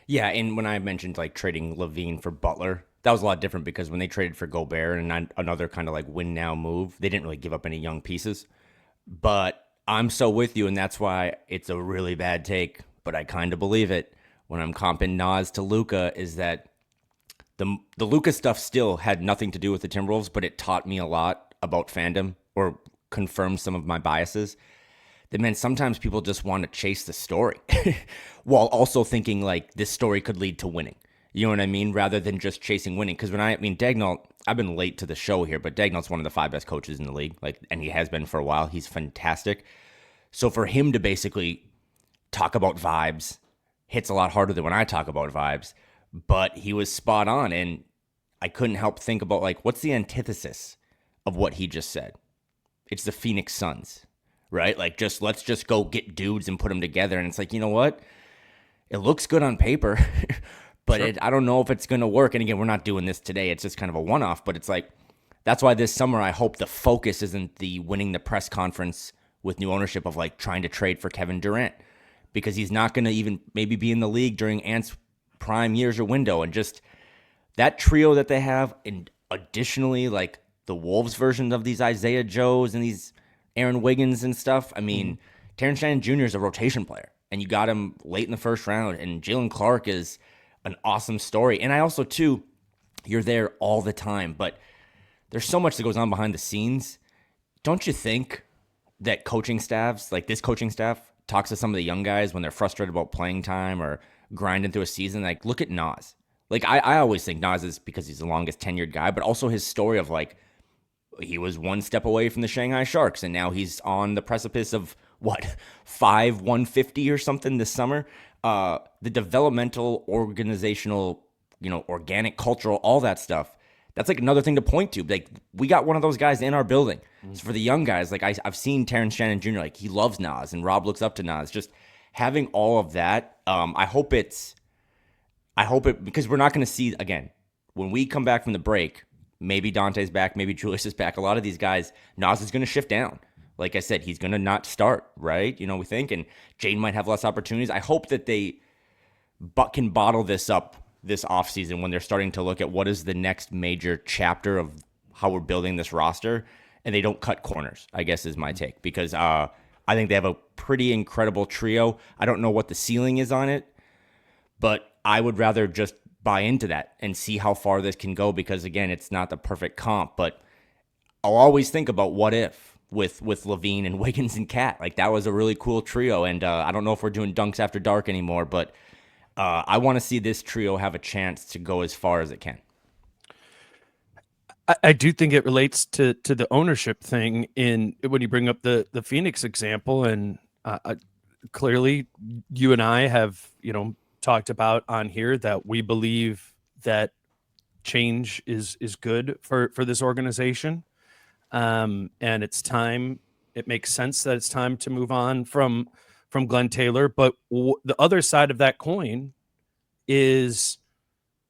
Yeah, and when I mentioned like trading Levine for Butler, that was a lot different, because when they traded for Gobert and another kind of like win now move, they didn't really give up any young pieces. But I'm so with you, and that's why it's a really bad take, but I kind of believe it when I'm comping Naz to Luka, is that the Luka stuff still had nothing to do with the Timberwolves, but it taught me a lot about fandom, or confirmed some of my biases. That meant sometimes people just want to chase the story while also thinking like this story could lead to winning. You know what I mean? Rather than just chasing winning. Because Dagnall, I've been late to the show here, but Dagnall's one of the 5 best coaches in the league, and he has been for a while. He's fantastic. So for him to basically talk about vibes hits a lot harder than when I talk about vibes, but he was spot on. And I couldn't help think about like, what's the antithesis of what he just said? It's the Phoenix Suns, right? Like, let's just go get dudes and put them together. And it's like, you know what? It looks good on paper, but sure. I don't know if it's going to work. And again, we're not doing this today. It's just kind of a one-off, but it's like, that's why this summer I hope the focus isn't the winning the press conference with new ownership of like trying to trade for Kevin Durant, because he's not going to even maybe be in the league during Ant's prime years or window. And just that trio that they have, and additionally like the Wolves version of these Isaiah Joes and these Aaron Wiggins and stuff. I mean, Terrence Shannon Jr. is a rotation player, and you got him late in the first round, and Jalen Clark is an awesome story. And I also, too, you're there all the time, but there's so much that goes on behind the scenes. Don't you think that coaching staffs, like this coaching staff, talks to some of the young guys when they're frustrated about playing time or grinding through a season? Like, look at Naz. Like, I always think Naz is because he's the longest tenured guy, but also his story of, like, he was one step away from the Shanghai Sharks, and now he's on the precipice of, 150 or something this summer? The developmental, organizational, organic, cultural, all that stuff. That's like another thing to point to. Like, we got one of those guys in our building. So for the young guys, like I've seen Terrence Shannon Jr., like he loves Naz, and Rob looks up to Naz. Just having all of that, I hope it, because we're not going to see, again, when we come back from the break, maybe Dante's back, maybe Julius is back. A lot of these guys, Naz is going to shift down. Like I said, he's going to not start, right? We think, and Jaden might have less opportunities. I hope that they can bottle this up this offseason when they're starting to look at what is the next major chapter of how we're building this roster, and they don't cut corners, I guess is my take, because I think they have a pretty incredible trio. I don't know what the ceiling is on it, but I would rather just buy into that and see how far this can go, because again, it's not the perfect comp, but I'll always think about what if with Levine and Wiggins and Cat. Like, that was a really cool trio, and I don't know if we're doing dunks after dark anymore, but I want to see this trio have a chance to go as far as it can. I do think it relates to the ownership thing in when you bring up the Phoenix example, and clearly you and I have talked about on here that we believe that change is good for this organization, and it's time. It makes sense that it's time to move on from Glenn Taylor, but the other side of that coin is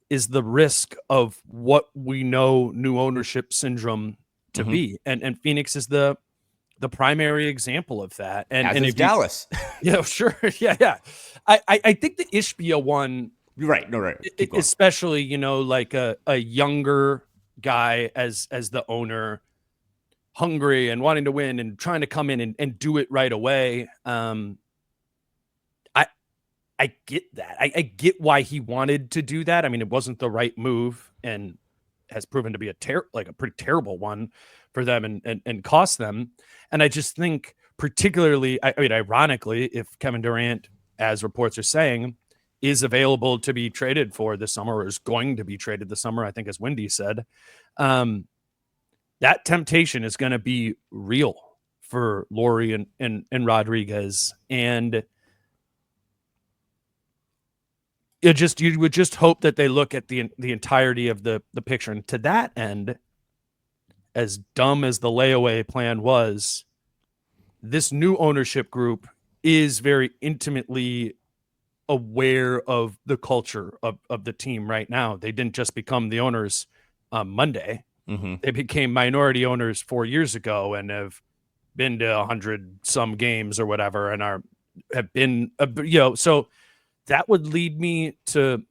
the risk of what we know new ownership syndrome to be, and Phoenix is the primary example of that. And if Dallas, yeah, sure, yeah. I think the Ishbia one, right? No, right. Especially like a younger guy as the owner, hungry and wanting to win and trying to come in and do it right away. I get that. I get why he wanted to do that. I mean, it wasn't the right move and has proven to be a pretty terrible one for them and cost them. And I just think particularly, ironically, if Kevin Durant, as reports are saying, is available to be traded for this summer, or is going to be traded this summer, I think, as Wendy said, that temptation is going to be real for Laurie and Rodriguez. And you would just hope that they look at the entirety of the picture. And to that end, as dumb as the layaway plan was, this new ownership group is very intimately aware of the culture of the team right now. They didn't just become the owners on Monday. Mm-hmm. They became minority owners 4 years ago and have been to 100 some games or whatever, and have been, so that would lead me to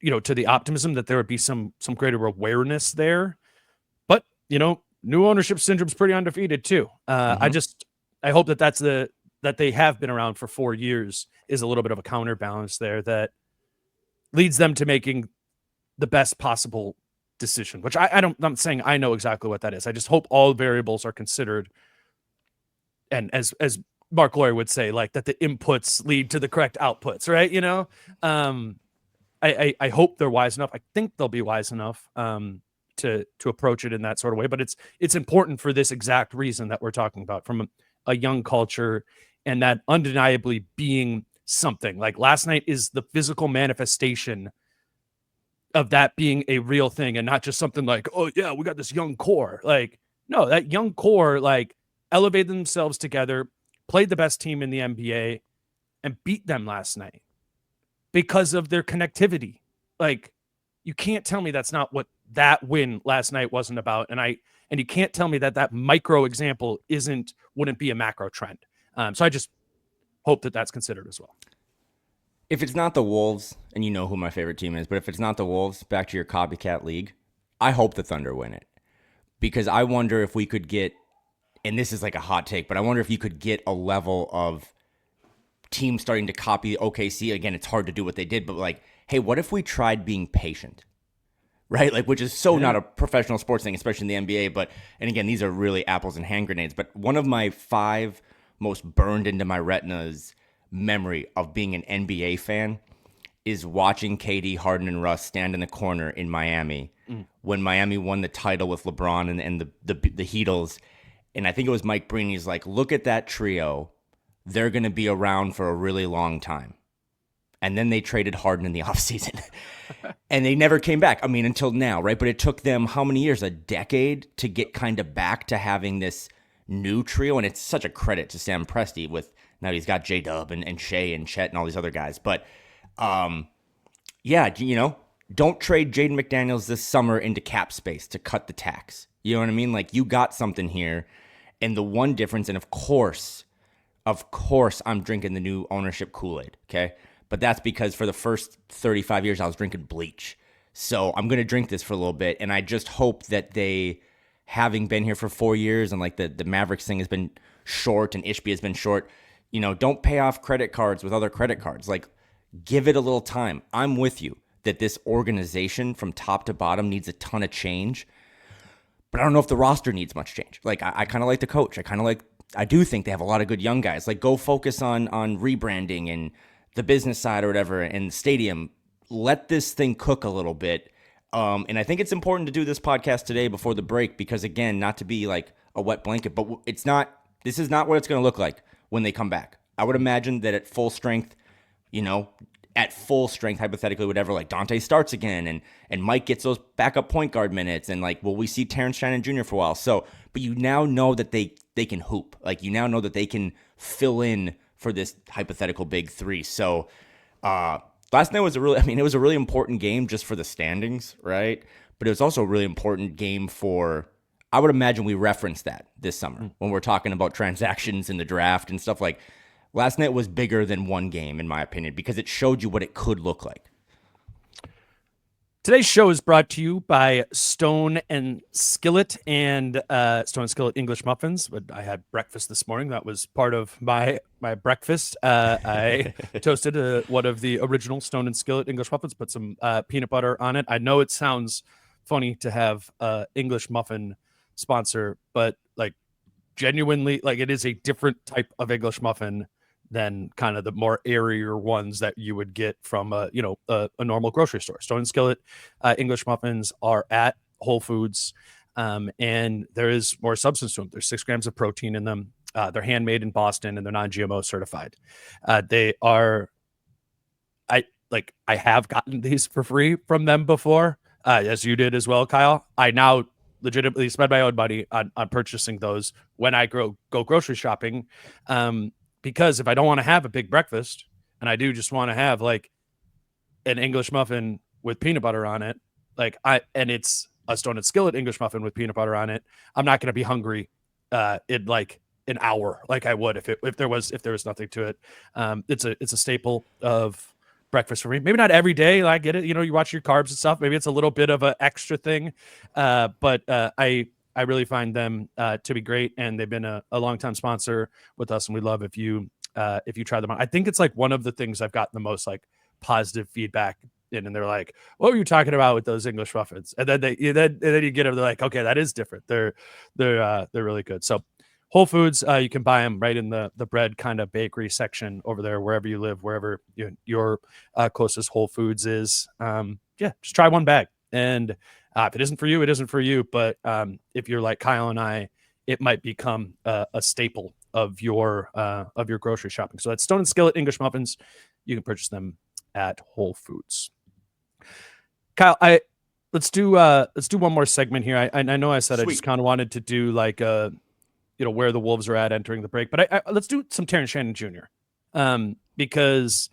the optimism that there would be some greater awareness there. But, new ownership syndrome's pretty undefeated too. I hope that that they have been around for 4 years is a little bit of a counterbalance there that leads them to making the best possible decision, which I'm not saying I know exactly what that is. I just hope all variables are considered. And as Mark Lawyer would say, like, that the inputs lead to the correct outputs, right? I hope they're wise enough. I think they'll be wise enough to approach it in that sort of way. But it's important for this exact reason that we're talking about, from a young culture, and that undeniably being something. Like, last night is the physical manifestation of that being a real thing, and not just something like, oh yeah, we got this young core. Like, no, that young core elevated themselves together, played the best team in the NBA, and beat them last night because of their connectivity. Like, you can't tell me that's not what that win last night wasn't about. And you can't tell me that micro example wouldn't be a macro trend. So I just hope that that's considered as well. If it's not the Wolves, and you know who my favorite team is, but if it's not the Wolves, back to your copycat league, I hope the Thunder win it, because I wonder if we could get, and this is like a hot take, but I wonder if you could get a level of teams starting to copy OKC. Again, it's hard to do what they did, but like, hey, what if we tried being patient, right? Like, which is not a professional sports thing, especially in the NBA. And again, these are really apples and hand grenades. But one of my 5 most burned into my retinas memory of being an NBA fan is watching KD, Harden, and Russ stand in the corner in Miami when Miami won the title with LeBron and the Heatles. And I think it was Mike Breen. He's like, look at that trio. They're going to be around for a really long time. And then they traded Harden in the offseason. And they never came back. I mean, until now, right? But it took them how many years? A decade to get kind of back to having this new trio. And it's such a credit to Sam Presti with, now he's got J-Dub and Shea and Chet and all these other guys. But, yeah, don't trade Jaden McDaniels this summer into cap space to cut the tax. You know what I mean? Like, you got something here. And the one difference, and of course, I'm drinking the new ownership Kool-Aid, okay? But that's because for the first 35 years, I was drinking bleach. So I'm going to drink this for a little bit, and I just hope that they, having been here for 4 years, and like the Mavericks thing has been short and Ishbia has been short, you know, don't pay off credit cards with other credit cards. Like, give it a little time. I'm with you that this organization from top to bottom needs a ton of change, but I don't know if the roster needs much change. Like, I kind of like the coach. I do think they have a lot of good young guys. Like, go focus on rebranding and the business side or whatever, and the stadium. Let this thing cook a little bit. And I think it's important to do this podcast today before the break because, again, not to be like a wet blanket, but this is not what it's going to look like when they come back. I would imagine that at full strength, hypothetically, whatever, like Dante starts again and Mike gets those backup point guard minutes, and like, will we see Terrence Shannon Jr. for a while? So, but you now know that they can hoop. Like, you now know that they can fill in for this hypothetical big three. So, last night was it was a really important game just for the standings, right? But it was also a really important game for, I would imagine we reference that this summer when we're talking about transactions in the draft and stuff. Like, last night was bigger than one game, in my opinion, because it showed you what it could look like. Today's show is brought to you by Stone and Skillet and Stone and Skillet English muffins. But I had breakfast this morning. That was part of my breakfast. I toasted one of the original Stone and Skillet English muffins, put some peanut butter on it. I know it sounds funny to have English muffin sponsor, but like, genuinely, like, it is a different type of English muffin than kind of the more airier ones that you would get from a normal grocery store. Stone and Skillet English muffins are at Whole Foods, and there is more substance to them. There's 6 grams of protein in them. They're handmade in Boston and they're non-GMO certified. I have gotten these for free from them before, as you did as well, Kyle. I now legitimately spend my own money on purchasing those when I go grocery shopping. Because if I don't want to have a big breakfast and I do just want to have like an English muffin with peanut butter on it, and it's a Stone and Skillet English muffin with peanut butter on it, I'm not going to be hungry in like an hour like I would if there was nothing to it. It's a staple of breakfast for me. Maybe not every day. I get it. You watch your carbs and stuff. Maybe it's a little bit of an extra thing, but I really find them to be great, and they've been a longtime sponsor with us, and we love if you try them out. I think it's like one of the things I've gotten the most like positive feedback in, and they're like, "What were you talking about with those English muffins?" And then you get them. They're like, "Okay, that is different. They're really good." So Whole Foods, you can buy them right in the bread kind of bakery section over there, wherever you live, wherever your closest Whole Foods is. Just try one bag, and if it isn't for you, it isn't for you. But if you're like Kyle and I, it might become a staple of your grocery shopping. So that's Stone and Skillet English muffins. You can purchase them at Whole Foods. Kyle, let's do one more segment here. I know I said Sweet. I just kind of wanted to do like where the Wolves are at entering the break, but let's do some Terrence Shannon Jr. Because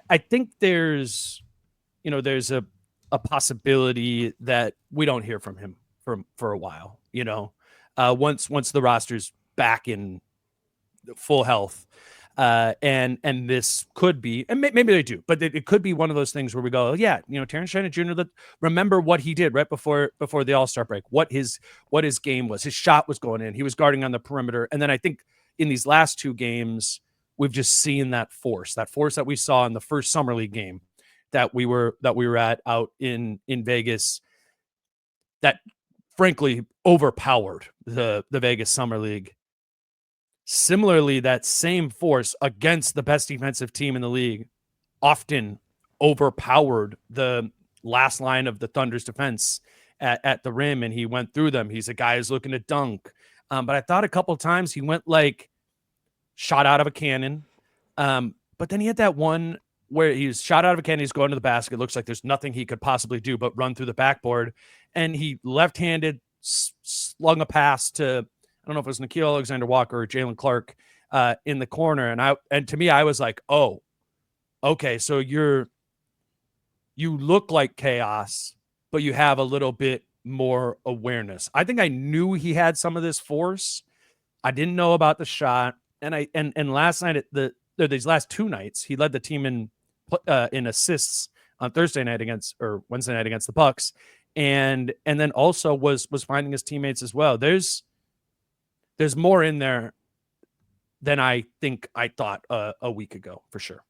I think there's a possibility that we don't hear from him for a while, once the roster's back in full health. And this could be, and maybe they do, but it could be one of those things where we go, Terrence Shannon Jr., remember what he did right before the All-Star break, what his game was. His shot was going in. He was guarding on the perimeter. And then I think in these last 2 games, we've just seen that force that we saw in the first Summer League game that we were at out in Vegas, that frankly overpowered the Vegas Summer League. Similarly, that same force against the best defensive team in the league often overpowered the last line of the Thunder's defense at the rim, and he went through them. He's a guy who's looking to dunk. But I thought a couple times he went like shot out of a cannon. But then he had that one where he's shot out of a cannon, he's going to the basket. It looks like there's nothing he could possibly do but run through the backboard. And he left-handed slung a pass to, I don't know if it was Nickeil Alexander-Walker or Jalen Clark in the corner. And to me, I was like, oh, okay, so you're you look like chaos, but you have a little bit more awareness. I think I knew he had some of this force. I didn't know about the shot. And last night these last 2 nights, he led the team in assists on Thursday night or Wednesday night against the Bucks. And then also was finding his teammates as well. There's more in there than I think I thought a week ago, for sure.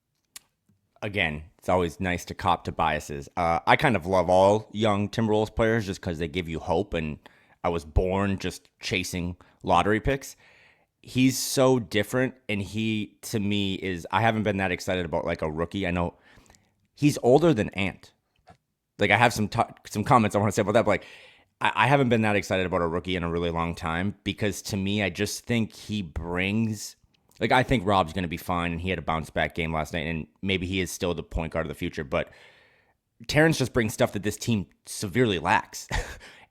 Again, it's always nice to cop to biases. I kind of love all young Timberwolves players just because they give you hope, and I was born just chasing lottery picks. He's so different, and he, to me, I haven't been that excited about like a rookie. I know he's older than Ant. Like, I have some comments I want to say about that, but like, I haven't been that excited about a rookie in a really long time because to me, I just think he brings, like, I think Rob's going to be fine, and he had a bounce back game last night, and maybe he is still the point guard of the future, but Terrence just brings stuff that this team severely lacks.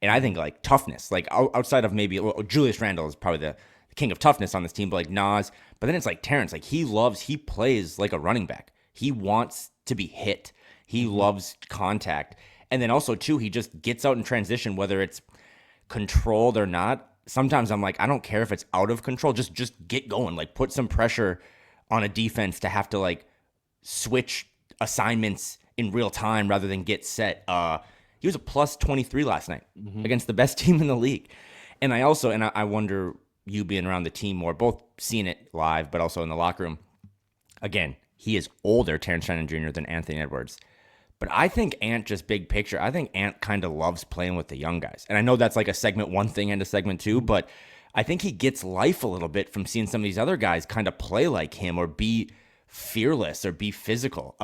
And I think like toughness, like outside of maybe Julius Randle is probably the king of toughness on this team, but like Naz, but then it's like Terrence, like he plays like a running back. He wants to be hit. He loves contact. And then also too, he just gets out in transition, whether it's controlled or not. Sometimes I'm like, I don't care if it's out of control. Just get going. Like, put some pressure on a defense to have to like switch assignments in real time rather than get set. He was a plus 23 last night against the best team in the league. And I wonder, you being around the team more, both seeing it live, but also in the locker room. Again, he is older, Terrence Shannon Jr., than Anthony Edwards. But I think Ant, just big picture, I think Ant kind of loves playing with the young guys. And I know that's like a segment 1 thing and a segment 2, but I think he gets life a little bit from seeing some of these other guys kind of play like him or be fearless or be physical.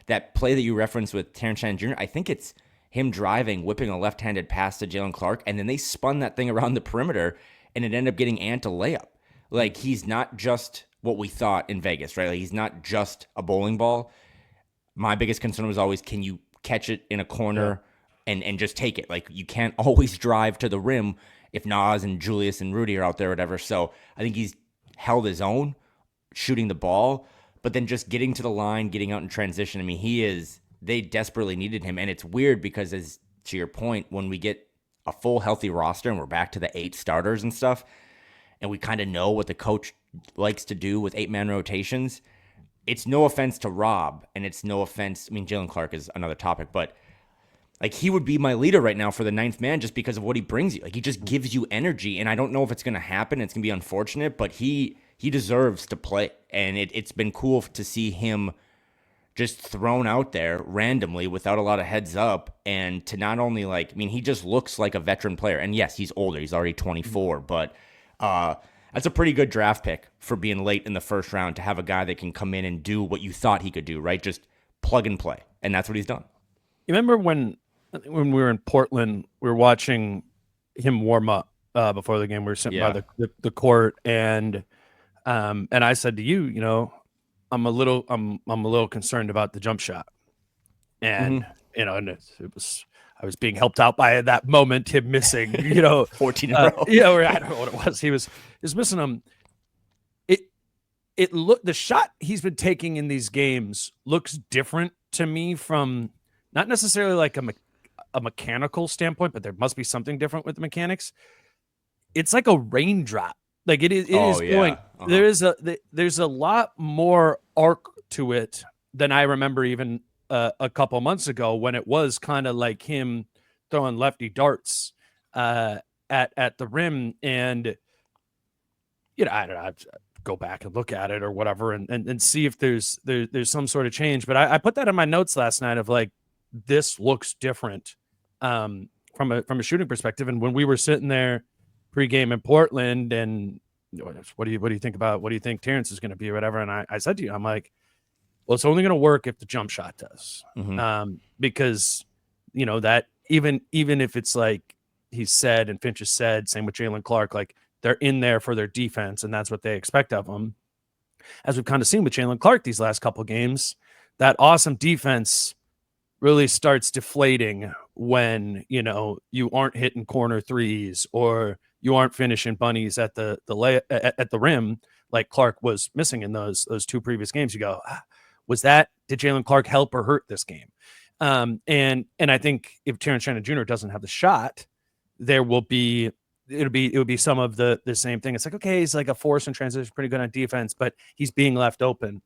That play that you referenced with Terrence Shannon Jr., I think it's him driving, whipping a left-handed pass to Jalen Clark, and then they spun that thing around the perimeter, and it ended up getting Ant a layup. Like, he's not just what we thought in Vegas, right? Like, he's not just a bowling ball. My biggest concern was always, can you catch it in a corner and just take it? Like, you can't always drive to the rim if Naz and Julius and Rudy are out there or whatever. So I think he's held his own shooting the ball, but then just getting to the line, getting out in transition. I mean, they desperately needed him. And it's weird because, as to your point, when we get a full healthy roster and we're back to the 8 starters and stuff, and we kind of know what the coach likes to do with 8-man rotations, it's no offense to Rob, and it's no offense. I mean, Jalen Clark is another topic, but like, he would be my leader right now for the 9th man just because of what he brings you. Like, he just gives you energy, and I don't know if it's going to happen. It's going to be unfortunate, but he deserves to play, and it's been cool to see him just thrown out there randomly without a lot of heads up, and to not only like, I mean, he just looks like a veteran player, and yes, he's older. He's already 24, but that's a pretty good draft pick for being late in the first round, to have a guy that can come in and do what you thought he could do, right? Just plug and play. And that's what he's done. You remember when we were in Portland, we were watching him warm up before the game. We were sitting by the court, and I said to you, you know, I'm a little concerned about the jump shot. And you know, and I was being helped out by that moment, him missing, you know, 14 in a row. Yeah, or I don't know what it was. He was missing them. The shot he's been taking in these games looks different to me, from not necessarily like a mechanical standpoint, but there must be something different with the mechanics. It's like a raindrop. Like, it is going. There's a lot more arc to it than I remember even a couple months ago, when it was kind of like him throwing lefty darts at the rim. And you know, I don't know, I'd go back and look at it or whatever and see if there's some sort of change. But I put that in my notes last night of like, this looks different from a shooting perspective. And when we were sitting there pregame in Portland, and what do you think about, what do you think Terrence is going to be or whatever? And I said to you, I'm like, well, it's only going to work if the jump shot does. Because, you know, that even if it's like he said and Finch has said, same with Jalen Clark, like, they're in there for their defense, and that's what they expect of them. As we've kind of seen with Jalen Clark these last couple of games, that awesome defense really starts deflating when, you know, you aren't hitting corner threes or you aren't finishing bunnies at the rim like Clark was missing in those 2 previous games. You go, did Jalen Clark help or hurt this game? And I think if Terrence Shannon Jr. doesn't have the shot, it would be some of the same thing. It's like, okay, he's like a force in transition, pretty good on defense, but he's being left open.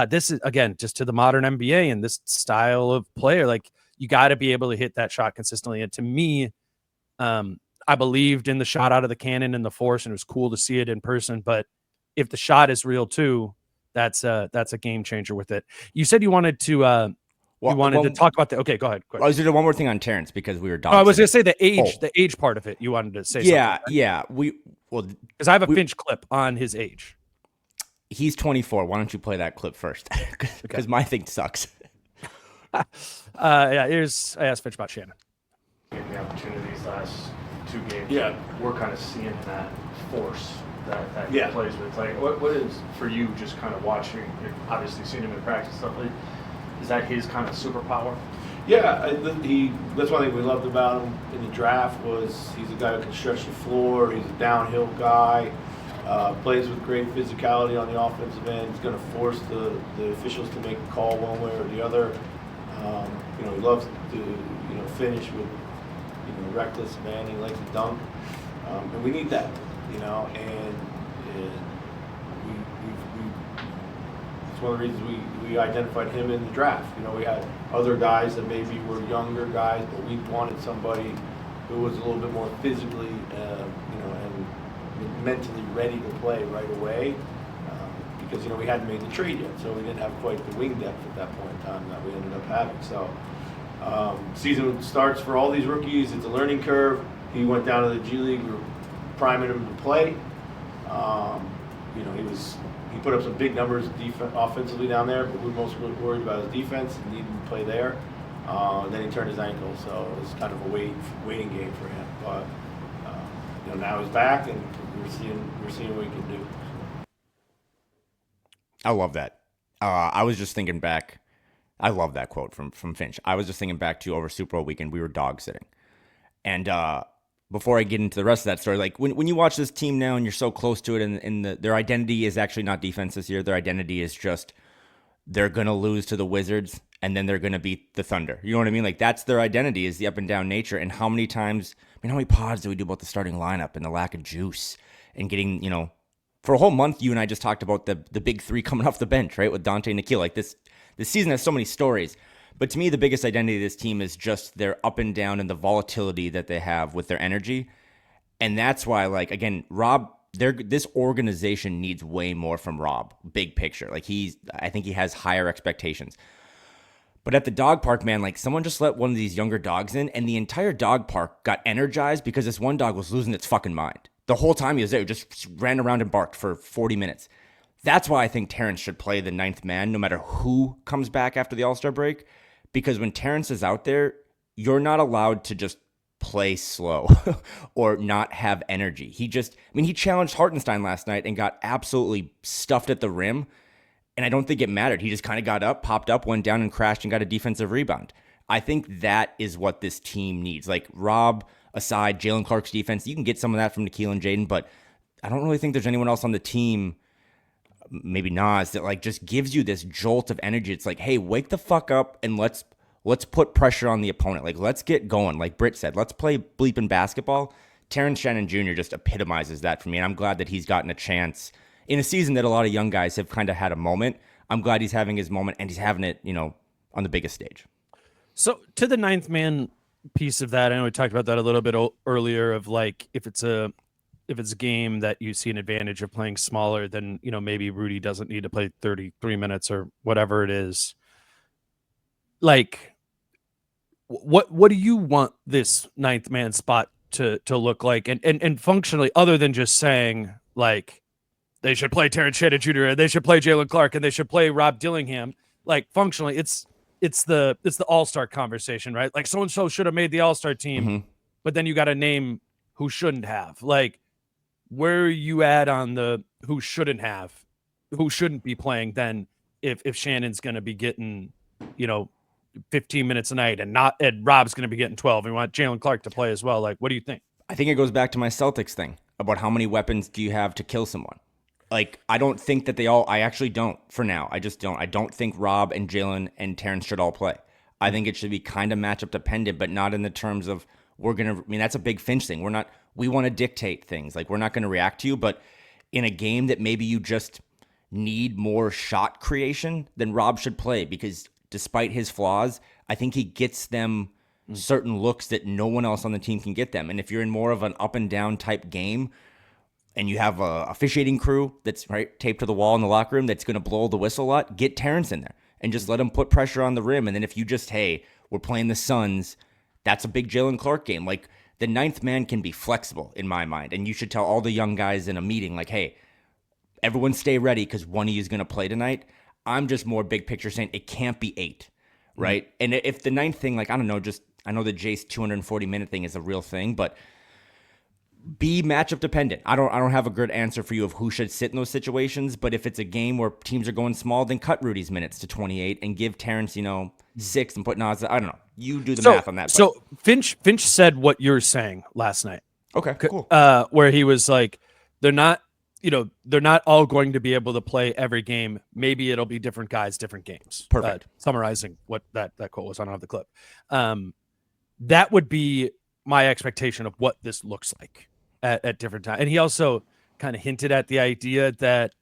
This is, again, just to the modern NBA and this style of player, like you got to be able to hit that shot consistently. And to me, I believed in the shot out of the cannon and the force, and it was cool to see it in person. But if the shot is real too, that's a game changer with it. You said you wanted to to talk about the. Okay, go ahead. I was going to do one more thing on Terrence because we were. I was going to say the age part of it. You wanted to say, yeah, something, right? yeah. Because I have a Finch clip on his age. He's 24. Why don't you play that clip first? Because my thing sucks. Yeah, I asked Finch about Shannon. Getting the opportunities last 2 games. Yeah. We're kind of seeing that force that he Yeah. plays with. Like, what is for you just kind of watching? You've obviously seen him in practice stuff. Like, is that his kind of superpower? Yeah, that's one thing we loved about him in the draft was he's a guy who can stretch the floor. He's a downhill guy. Plays with great physicality on the offensive end. He's going to force the officials to make a call one way or the other. He loves to finish with reckless abandon. He likes to dunk, and we need that. And it's one of the reasons we identified him in the draft. We had other guys that maybe were younger guys, but we wanted somebody who was a little bit more physically, and mentally ready to play right away. Because we hadn't made the trade yet, so we didn't have quite the wing depth at that point in time that we ended up having. So season starts for all these rookies. It's a learning curve. He went down to the G League. We were priming him to play. He put up some big numbers offensively down there, but we were most worried about his defense and needing to play there. And then he turned his ankle, so it was kind of a waiting game for him. But now he's back, and we're seeing what he can do. I love that. I was just thinking back. I love that quote from Finch. I was just thinking back to over Super Bowl weekend, we were dog sitting. And before I get into the rest of that story, like when you watch this team now and you're so close to it, and their identity is actually not defense this year. Their identity is just they're going to lose to the Wizards and then they're going to beat the Thunder. You know what I mean? Like that's their identity, is the up and down nature. And how many times, how many pods do we do about the starting lineup and the lack of juice and getting, for a whole month, you and I just talked about the big three coming off the bench, right? With Dante and Nikhil. Like this season has so many stories. But to me, the biggest identity of this team is just their up and down and the volatility that they have with their energy. And that's why, like, again, Rob, this organization needs way more from Rob, big picture. Like I think he has higher expectations. But at the dog park, man, like someone just let one of these younger dogs in and the entire dog park got energized because this one dog was losing its fucking mind. The whole time he was there, just ran around and barked for 40 minutes. That's why I think Terrence should play the 9th man no matter who comes back after the All-Star break. Because when Terrence is out there, you're not allowed to just play slow or not have energy. He challenged Hartenstein last night and got absolutely stuffed at the rim. And I don't think it mattered. He just kind of got up, popped up, went down and crashed and got a defensive rebound. I think that is what this team needs. Like Rob aside, Jalen Clark's defense, you can get some of that from Nikhil and Jaden, but I don't really think there's anyone else on the team, maybe Naz, that like just gives you this jolt of energy. It's like, hey, wake the fuck up and let's put pressure on the opponent. Like, let's get going. Like Britt said, let's play bleeping basketball. Terrence Shannon Jr. just epitomizes that for me, and I'm glad that he's gotten a chance in a season that a lot of young guys have kind of had a moment. I'm glad he's having his moment, and he's having it, on the biggest stage. So to the 9th man piece of that, I know we talked about that a little bit earlier, of like if it's a game that you see an advantage of playing smaller, then maybe Rudy doesn't need to play 33 minutes or whatever it is. Like, what do you want this 9th man spot to look like, and functionally, other than just saying like they should play Terrence Shannon Jr. and they should play Jalen Clark and they should play Rob Dillingham? Like functionally, it's the All-Star conversation, right? Like so and so should have made the All-Star team, but then you got to name who shouldn't have. Like, where are you at on the who shouldn't be playing then if Shannon's going to be getting 15 minutes a night and Rob's going to be getting 12, and we want Jalen Clark to play as well? Like, what do you think? I think it goes back to my Celtics thing about how many weapons do you have to kill someone. Like, I don't think that I actually don't for now. I just don't. I don't think Rob and Jalen and Terrence should all play. I think it should be kind of matchup dependent, but not in the terms of that's a big Finch thing. We want to dictate things. Like, we're not going to react to you, but in a game that maybe you just need more shot creation, then Rob should play, because despite his flaws, I think he gets them certain looks that no one else on the team can get them. And if you're in more of an up and down type game and you have a officiating crew that's taped to the wall in the locker room that's going to blow the whistle a lot, get Terrence in there and just let him put pressure on the rim. And then if you just, hey, we're playing the Suns, that's a big Jalen Clark game. Like, the ninth man can be flexible in my mind. And you should tell all the young guys in a meeting, like, hey, everyone stay ready because one of you is going to play tonight. I'm just more big picture saying it can't be 8, right? And if the ninth thing, like, I don't know, I know the Jace 240-minute thing is a real thing, but be matchup dependent. I don't have a good answer for you of who should sit in those situations, but if it's a game where teams are going small, then cut Rudy's minutes to 28 and give Terrence, 6 and put Naz. I don't know. You do the math on that. So Finch said what you're saying last night. Okay, cool. Where he was like, they're not all going to be able to play every game. Maybe it'll be different guys, different games. Perfect. Summarizing what that quote was. I don't have the clip. That would be my expectation of what this looks like at different times. And he also kind of hinted at the idea that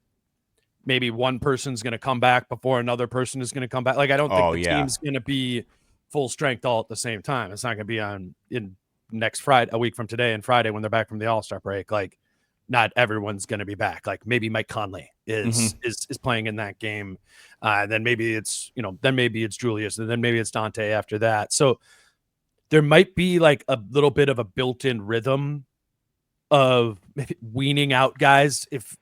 maybe one person's going to come back before another person is going to come back. Like, I don't think the team's going to be full strength all at the same time. It's not going to be in next Friday, a week from today, and Friday when they're back from the All-Star break. Like, not everyone's going to be back. Like, maybe Mike Conley is playing in that game. Then maybe it's Julius, and then maybe it's Dante after that. So there might be like a little bit of a built-in rhythm of maybe weaning out guys, if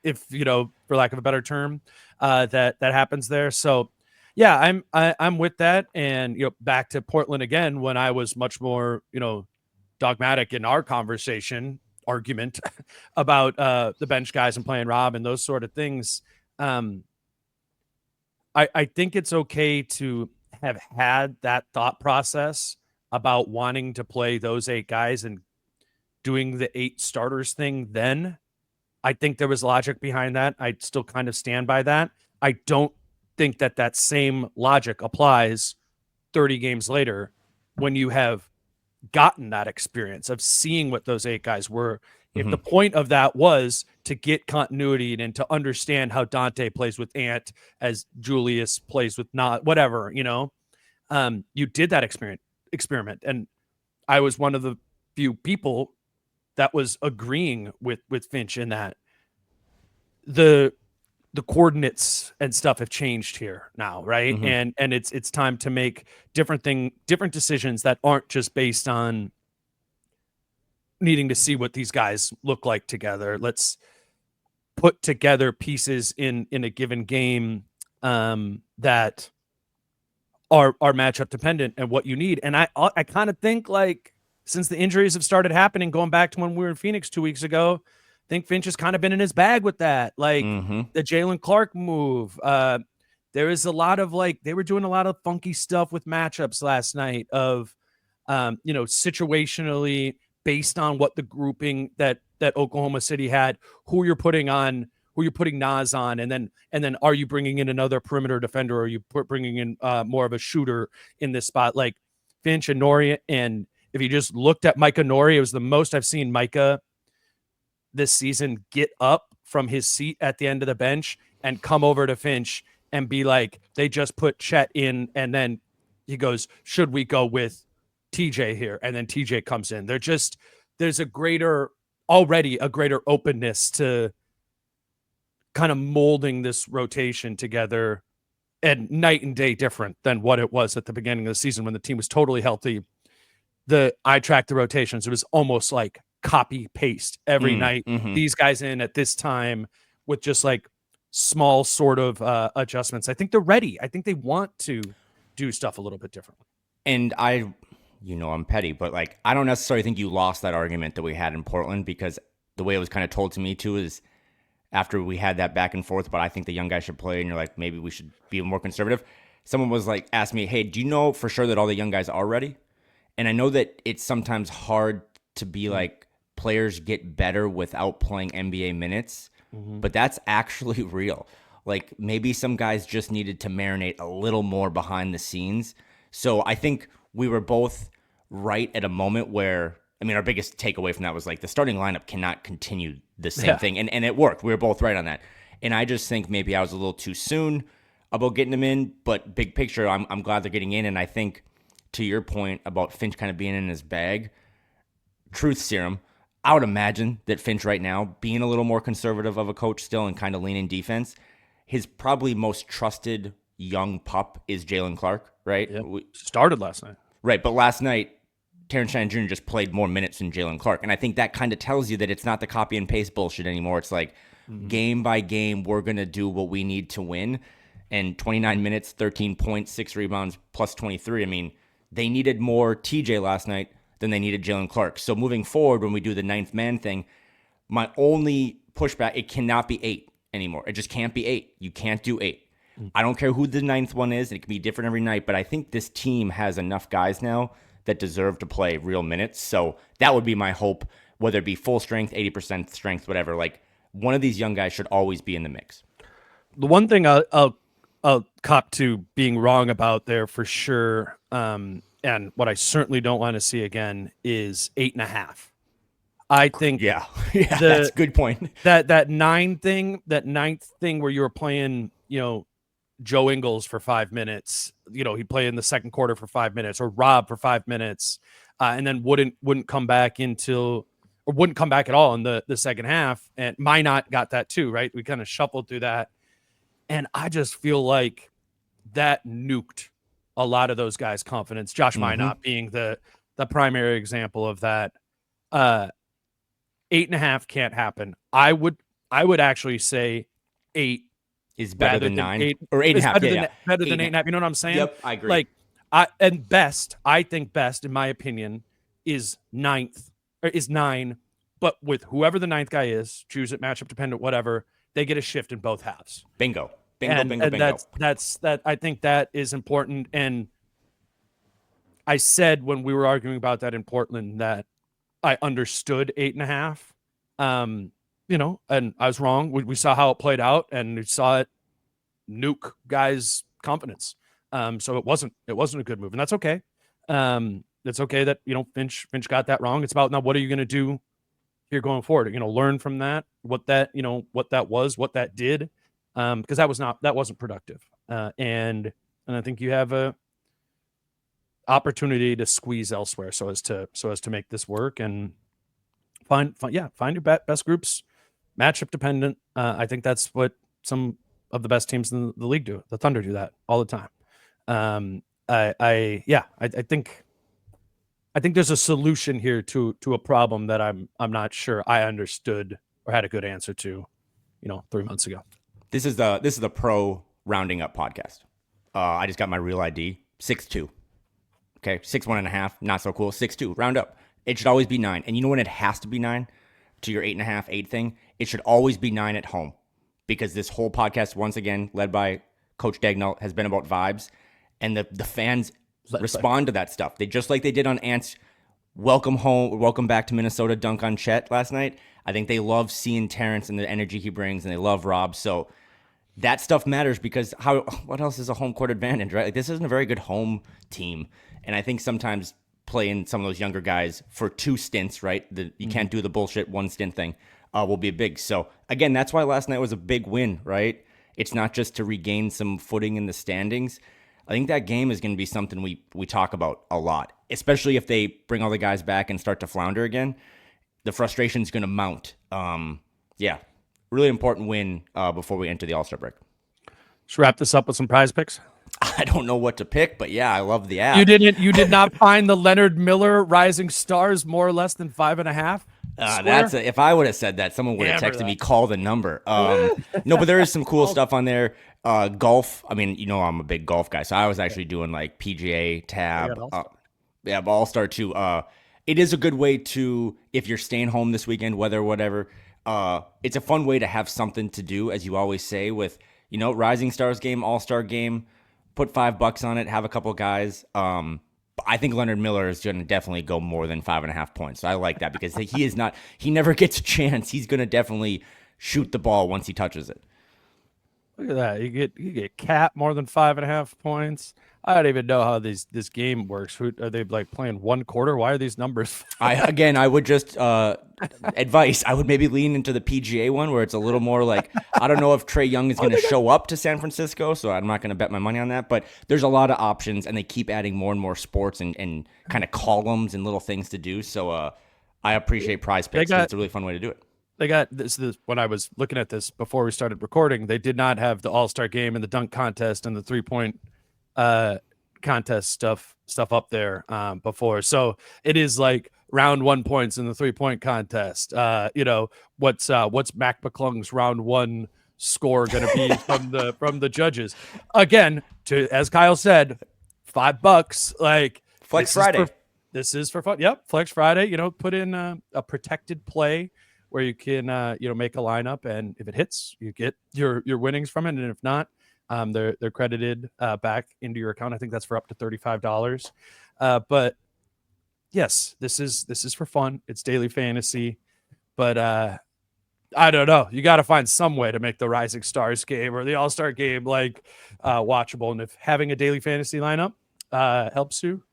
for lack of a better term, that happens there. So yeah, I'm with that. And back to Portland again, when I was much more dogmatic in our argument about the bench guys and playing Rob and those sort of things. I think it's okay to have had that thought process about wanting to play those 8 guys and doing the 8 starters thing. Then I think there was logic behind that. I still kind of stand by that. I don't think that same logic applies 30 games later when you have gotten that experience of seeing what those 8 guys were. If the point of that was to get continuity and to understand how Dante plays with Ant as Julius plays with not whatever, you did that experiment. And I was one of the few people that was agreeing with Finch in that the coordinates and stuff have changed here now, right? And it's time to make different decisions that aren't just based on needing to see what these guys look like together. Let's put together pieces in a given game that are matchup dependent and what you need. And I kind of think, like, since the injuries have started happening, going back to when we were in Phoenix 2 weeks ago, I think Finch has kind of been in his bag with that. Like the Jalen Clark move. There is a lot of they were doing a lot of funky stuff with matchups last night of, situationally based on what the grouping that Oklahoma City had, who you're putting Naz on, and then are you bringing in another perimeter defender, or are you bringing in more of a shooter in this spot? Like Finch and Nori, and if you just looked at Micah Nori, it was the most I've seen Micah this season get up from his seat at the end of the bench and come over to Finch and be like, they just put Chet in, and then he goes, should we go with TJ here? And then TJ comes in. There's already a greater openness to kind of molding this rotation together, and night and day different than what it was at the beginning of the season when the team was totally healthy. I tracked the rotations. It was almost like copy paste every night. These guys in at this time with just like small sort of adjustments. I think they're ready. I think they want to do stuff a little bit differently. And I'm petty, but like, I don't necessarily think you lost that argument that we had in Portland, because the way it was kind of told to me too is after we had that back and forth, but I think the young guys should play, and you're like, maybe we should be more conservative. Someone was like, asked me, hey, do you know for sure that all the young guys are ready? And I know that it's sometimes hard to be like, players get better without playing NBA minutes, but that's actually real. Like, maybe some guys just needed to marinate a little more behind the scenes So I think we were both right at a moment where, I mean, our biggest takeaway from that was like the starting lineup cannot continue the same thing. And it worked. We were both right on that. And I just think maybe I was a little too soon about getting them in, but big picture, I'm glad they're getting in. And I think to your point about Finch kind of being in his bag, truth serum, I would imagine that Finch right now, being a little more conservative of a coach still and kind of leaning defense, his probably most trusted young pup is Jalen Clark, right? Yep. Started last night. Right, but last night, Terrence Shannon Jr. just played more minutes than Jalen Clark. And I think that kind of tells you that it's not the copy and paste bullshit anymore. It's like game by game, we're going to do what we need to win. And 29 minutes, 13 points, 6 rebounds, plus 23. I mean, they needed more TJ last night than they needed Jalen Clark. So moving forward, when we do the ninth man thing, my only pushback, it cannot be 8 anymore. It just can't be 8. You can't do 8. I don't care who the ninth one is. It can be different every night, but I think this team has enough guys now that deserve to play real minutes. So that would be my hope, whether it be full strength, 80% strength, whatever. Like, one of these young guys should always be in the mix. The one thing I'll cop to being wrong about there for sure, and what I certainly don't want to see again is 8.5. I think that's a good point. That ninth thing where you were playing, Joe Ingles for 5 minutes, he'd play in the second quarter for 5 minutes, or Rob for 5 minutes, and then wouldn't come back wouldn't come back at all in the second half. And Minot got that too, right? We kind of shuffled through that. And I just feel like that nuked a lot of those guys' confidence. Josh Minot being the primary example of that. 8.5 can't happen. I would actually say 8 is better than 9 8, or 8.5. Better than 8.5. You know what I'm saying? Yep, I agree. I think best, in my opinion, is 9, but with whoever the 9th guy is, choose it, matchup dependent, whatever, they get a shift in both halves. Bingo. That's I think that is important. And I said when we were arguing about that in Portland that I understood 8.5. And I was wrong. We saw how it played out, and we saw it nuke guys' confidence. So it wasn't a good move, and that's okay. It's okay that Finch got that wrong. It's about now what are you going to do here going forward? Learn from that, what that was, what that did, because that wasn't productive. And I think you have a opportunity to squeeze elsewhere so as to make this work and find your best groups, matchup dependent. I think that's what some of the best teams in the league do. The Thunder do that all the time. I think there's a solution here to a problem that I'm not sure I understood or had a good answer to, 3 months ago. This is the pro rounding up podcast. I just got my real ID, 6'2". Okay, 6'1.5", not so cool. 6'2", round up. It should always be 9. And you know when it has to be 9? To your 8.5, 8 thing? It should always be 9 at home. Because this whole podcast, once again, led by Coach Dagnall, has been about vibes. And the fans respond to that stuff. They just like they did on Ants. Welcome home, welcome back to Minnesota dunk on Chet last night. I think they love seeing Terrence and the energy he brings, and they love Rob. So that stuff matters because what else is a home court advantage, right? Like, this isn't a very good home team. And I think sometimes playing some of those younger guys for 2 stints, right? You can't do the bullshit 1 stint thing, will be big. So again, that's why last night was a big win, right? It's not just to regain some footing in the standings. I think that game is going to be something we talk about a lot, especially if they bring all the guys back and start to flounder again. The frustration is going to mount. Really important win before we enter the All-Star break. Let's wrap this up with some prize picks. I don't know what to pick, but yeah, I love the app. You did not find the Leonard Miller Rising Stars more or less than 5.5? If I would have said that, someone would have texted me, call the number. No, but there is some cool stuff on there. Golf. I mean, I'm a big golf guy, so I was actually doing like PGA tab. All-Star too. It is a good way to, if you're staying home this weekend, weather, whatever, it's a fun way to have something to do, as you always say, with, Rising Stars game, All-Star game, put $5 on it, have a couple guys. I think Leonard Miller is going to definitely go more than 5.5 points. So I like that because he never gets a chance. He's going to definitely shoot the ball once he touches it. Look at that. You get Cat more than 5.5 points. I don't even know how this game works. Who are they like playing one quarter? Why are these numbers? I would just advice. I would maybe lean into the PGA one where it's a little more like I don't know if Trae Young is going to show up to San Francisco, so I'm not going to bet my money on that. But there's a lot of options, and they keep adding more and more sports and kind of columns and little things to do. So I appreciate Prize Picks. It's a really fun way to do it. They got this when I was looking at this before we started recording. They did not have the All-Star game and the dunk contest and the 3-point contest stuff up there before. So it is like round 1 points in the 3-point contest. What's Mac McClung's round 1 score going to be from the judges? Again, as Kyle said, $5 like Flex Friday. This is for fun. Yep, Flex Friday. Put in a protected play where you can make a lineup, and if it hits, you get your winnings from it, and if not, they're credited back into your account. I think that's for up to $35. But yes, this is for fun. It's daily fantasy, but I don't know. You got to find some way to make the Rising Stars game or the All-Star game like watchable. And if having a daily fantasy lineup helps you,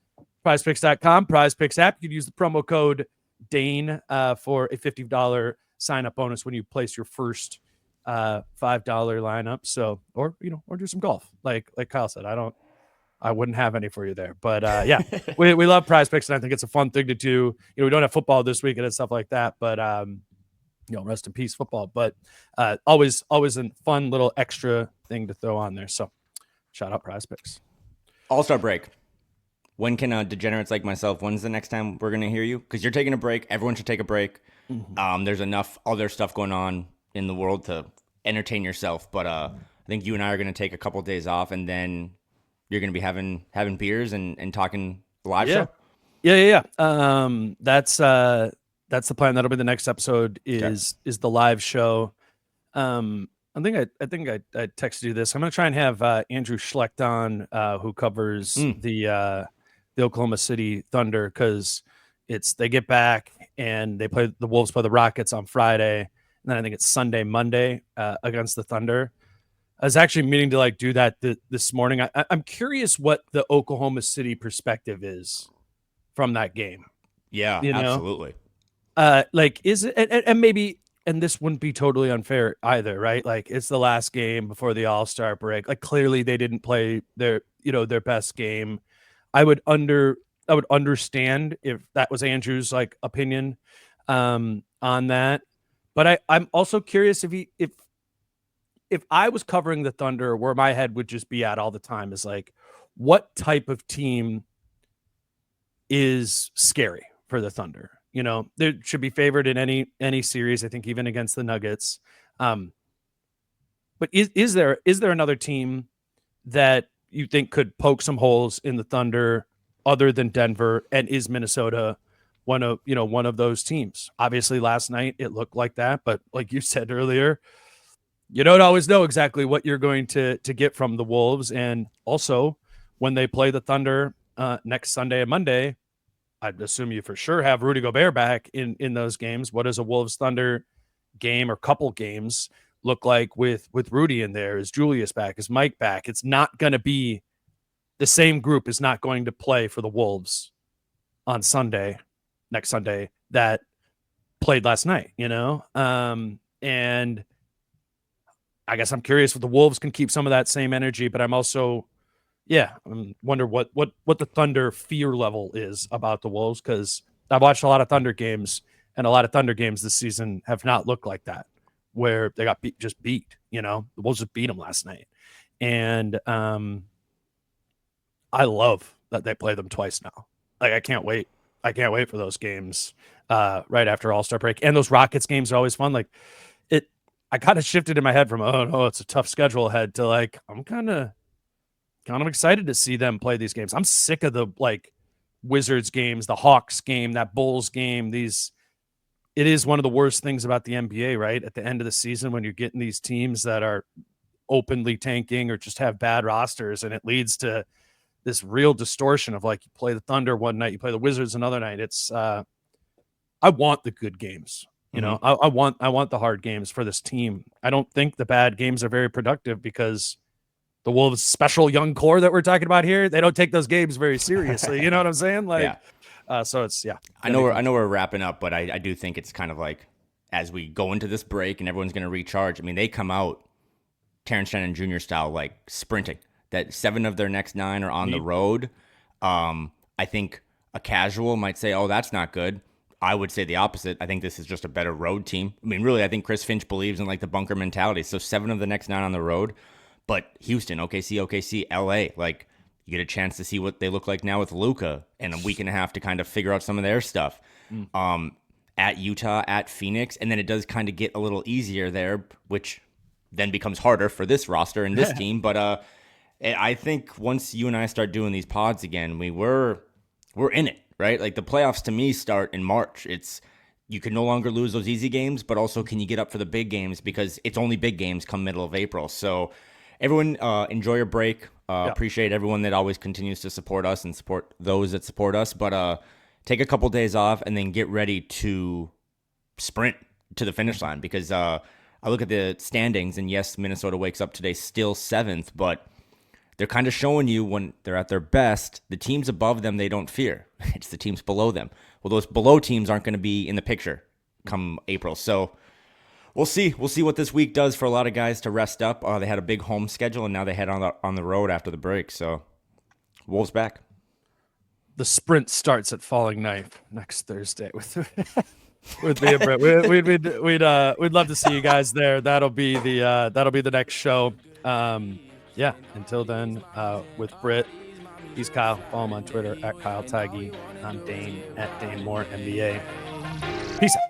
prizepicks.com, Prize Picks app, you can use the promo code Dane for a $50 sign-up bonus when you place your first $5 lineup. So, or do some golf. Like Kyle said, I wouldn't have any for you there, but yeah, we love Prize Picks, and I think it's a fun thing to do. We don't have football this weekend and stuff like that, but rest in peace football. But always a fun little extra thing to throw on there. So, shout out Prize Picks. All-Star break. When can degenerates like myself, when's the next time we're going to hear you? Because you're taking a break. Everyone should take a break. Mm-hmm. There's enough other stuff going on in the world to entertain yourself. But I think you and I are going to take a couple of days off, and then you're going to be having beers and talking live show? Yeah. That's the plan. That'll be the next episode is the live show. I think I texted you this. I'm going to try and have Andrew Schlecht on, who covers the Oklahoma City Thunder, because they get back and the Wolves play the Rockets on Friday, and then I think it's Monday against the Thunder. I was actually meaning to do that this morning. I'm curious what the Oklahoma City perspective is from that game. Yeah, absolutely. Is it, and maybe, and this wouldn't be totally unfair either, right? Like, it's the last game before the All-Star break. Like, clearly they didn't play their best game. I would understand if that was Andrew's opinion on that. But I'm also curious if I was covering the Thunder, where my head would just be at all the time is what type of team is scary for the Thunder? They should be favored in any series, I think, even against the Nuggets. But is there another team that you think could poke some holes in the Thunder other than Denver? And is Minnesota one of those teams? Obviously last night it looked like that, but like you said earlier, you don't always know exactly what you're going to get from the Wolves. And also when they play the Thunder next Sunday and Monday, I'd assume you for sure have Rudy Gobert back in those games. What does a Wolves Thunder game or couple games look like with Rudy in there? Is Julius back? Is Mike back? It's not going to be the same group is not going to play for the Wolves on next Sunday, that played last night, and I guess I'm curious if the Wolves can keep some of that same energy, but I'm also, wonder what the Thunder fear level is about the Wolves, because I've watched a lot of Thunder games, and a lot of Thunder games this season have not looked like that, where they got beat. The Wolves just beat them last night, and I love that they play them twice now. I can't wait. I can't wait for those games right after All-Star break, and those Rockets games are always fun. I kind of shifted in my head from it's a tough schedule ahead to I'm kind of excited to see them play these games. I'm sick of the Wizards games, the Hawks game, that Bulls game. It is one of the worst things about the NBA, right? At the end of the season, when you're getting these teams that are openly tanking or just have bad rosters, and it leads to this real distortion of you play the Thunder one night, you play the Wizards another night. It's I want the good games. I want the hard games for this team. I don't think the bad games are very productive, because the Wolves' special young core that we're talking about here, they don't take those games very seriously. You know what I'm saying? Like, so it's I know we're wrapping up, but I do think it's kind of like as we go into this break and everyone's going to recharge. I mean, they come out Terrence Shannon Jr. style, like sprinting. That 7 of their next 9 are on the road. I think a casual might say, "Oh, that's not good." I would say the opposite. I think this is just a better road team. I mean, really, I think Chris Finch believes in like the bunker mentality. So 7 of the next 9 on the road. But Houston, OKC, LA, like you get a chance to see what they look like now with Luka and a week and a half to kind of figure out some of their stuff. At Utah, at Phoenix, and then it does kind of get a little easier there, which then becomes harder for this roster and this team. But I think once you and I start doing these pods again, we're in it, right? Like the playoffs to me start in March. It's you can no longer lose those easy games, but also can you get up for the big games because it's only big games come middle of April. So everyone enjoy your break. Appreciate everyone that always continues to support us and support those that support us. But take a couple days off and then get ready to sprint to the finish line because I look at the standings and yes, Minnesota wakes up today still 7th, but they're kind of showing you when they're at their best, the teams above them they don't fear. It's the teams below them. Well, those below teams aren't going to be in the picture come April. So we'll see. We'll see what this week does for a lot of guys to rest up. They had a big home schedule, and now they head on the road after the break. So Wolves back. The sprint starts at Falling Knife next Thursday with me and Britt. We'd love to see you guys there. That'll be the next show. Until then, with Britt, he's Kyle. Follow him on Twitter at Kyle Theige. I'm Dane at DaneMooreNBA. Peace out.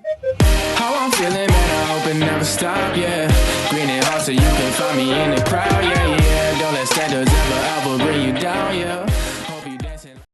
How I'm feeling, man, I hope it never stop, yeah. Green and hot so you can find me in the crowd, yeah. Don't let standards ever bring you down, yeah.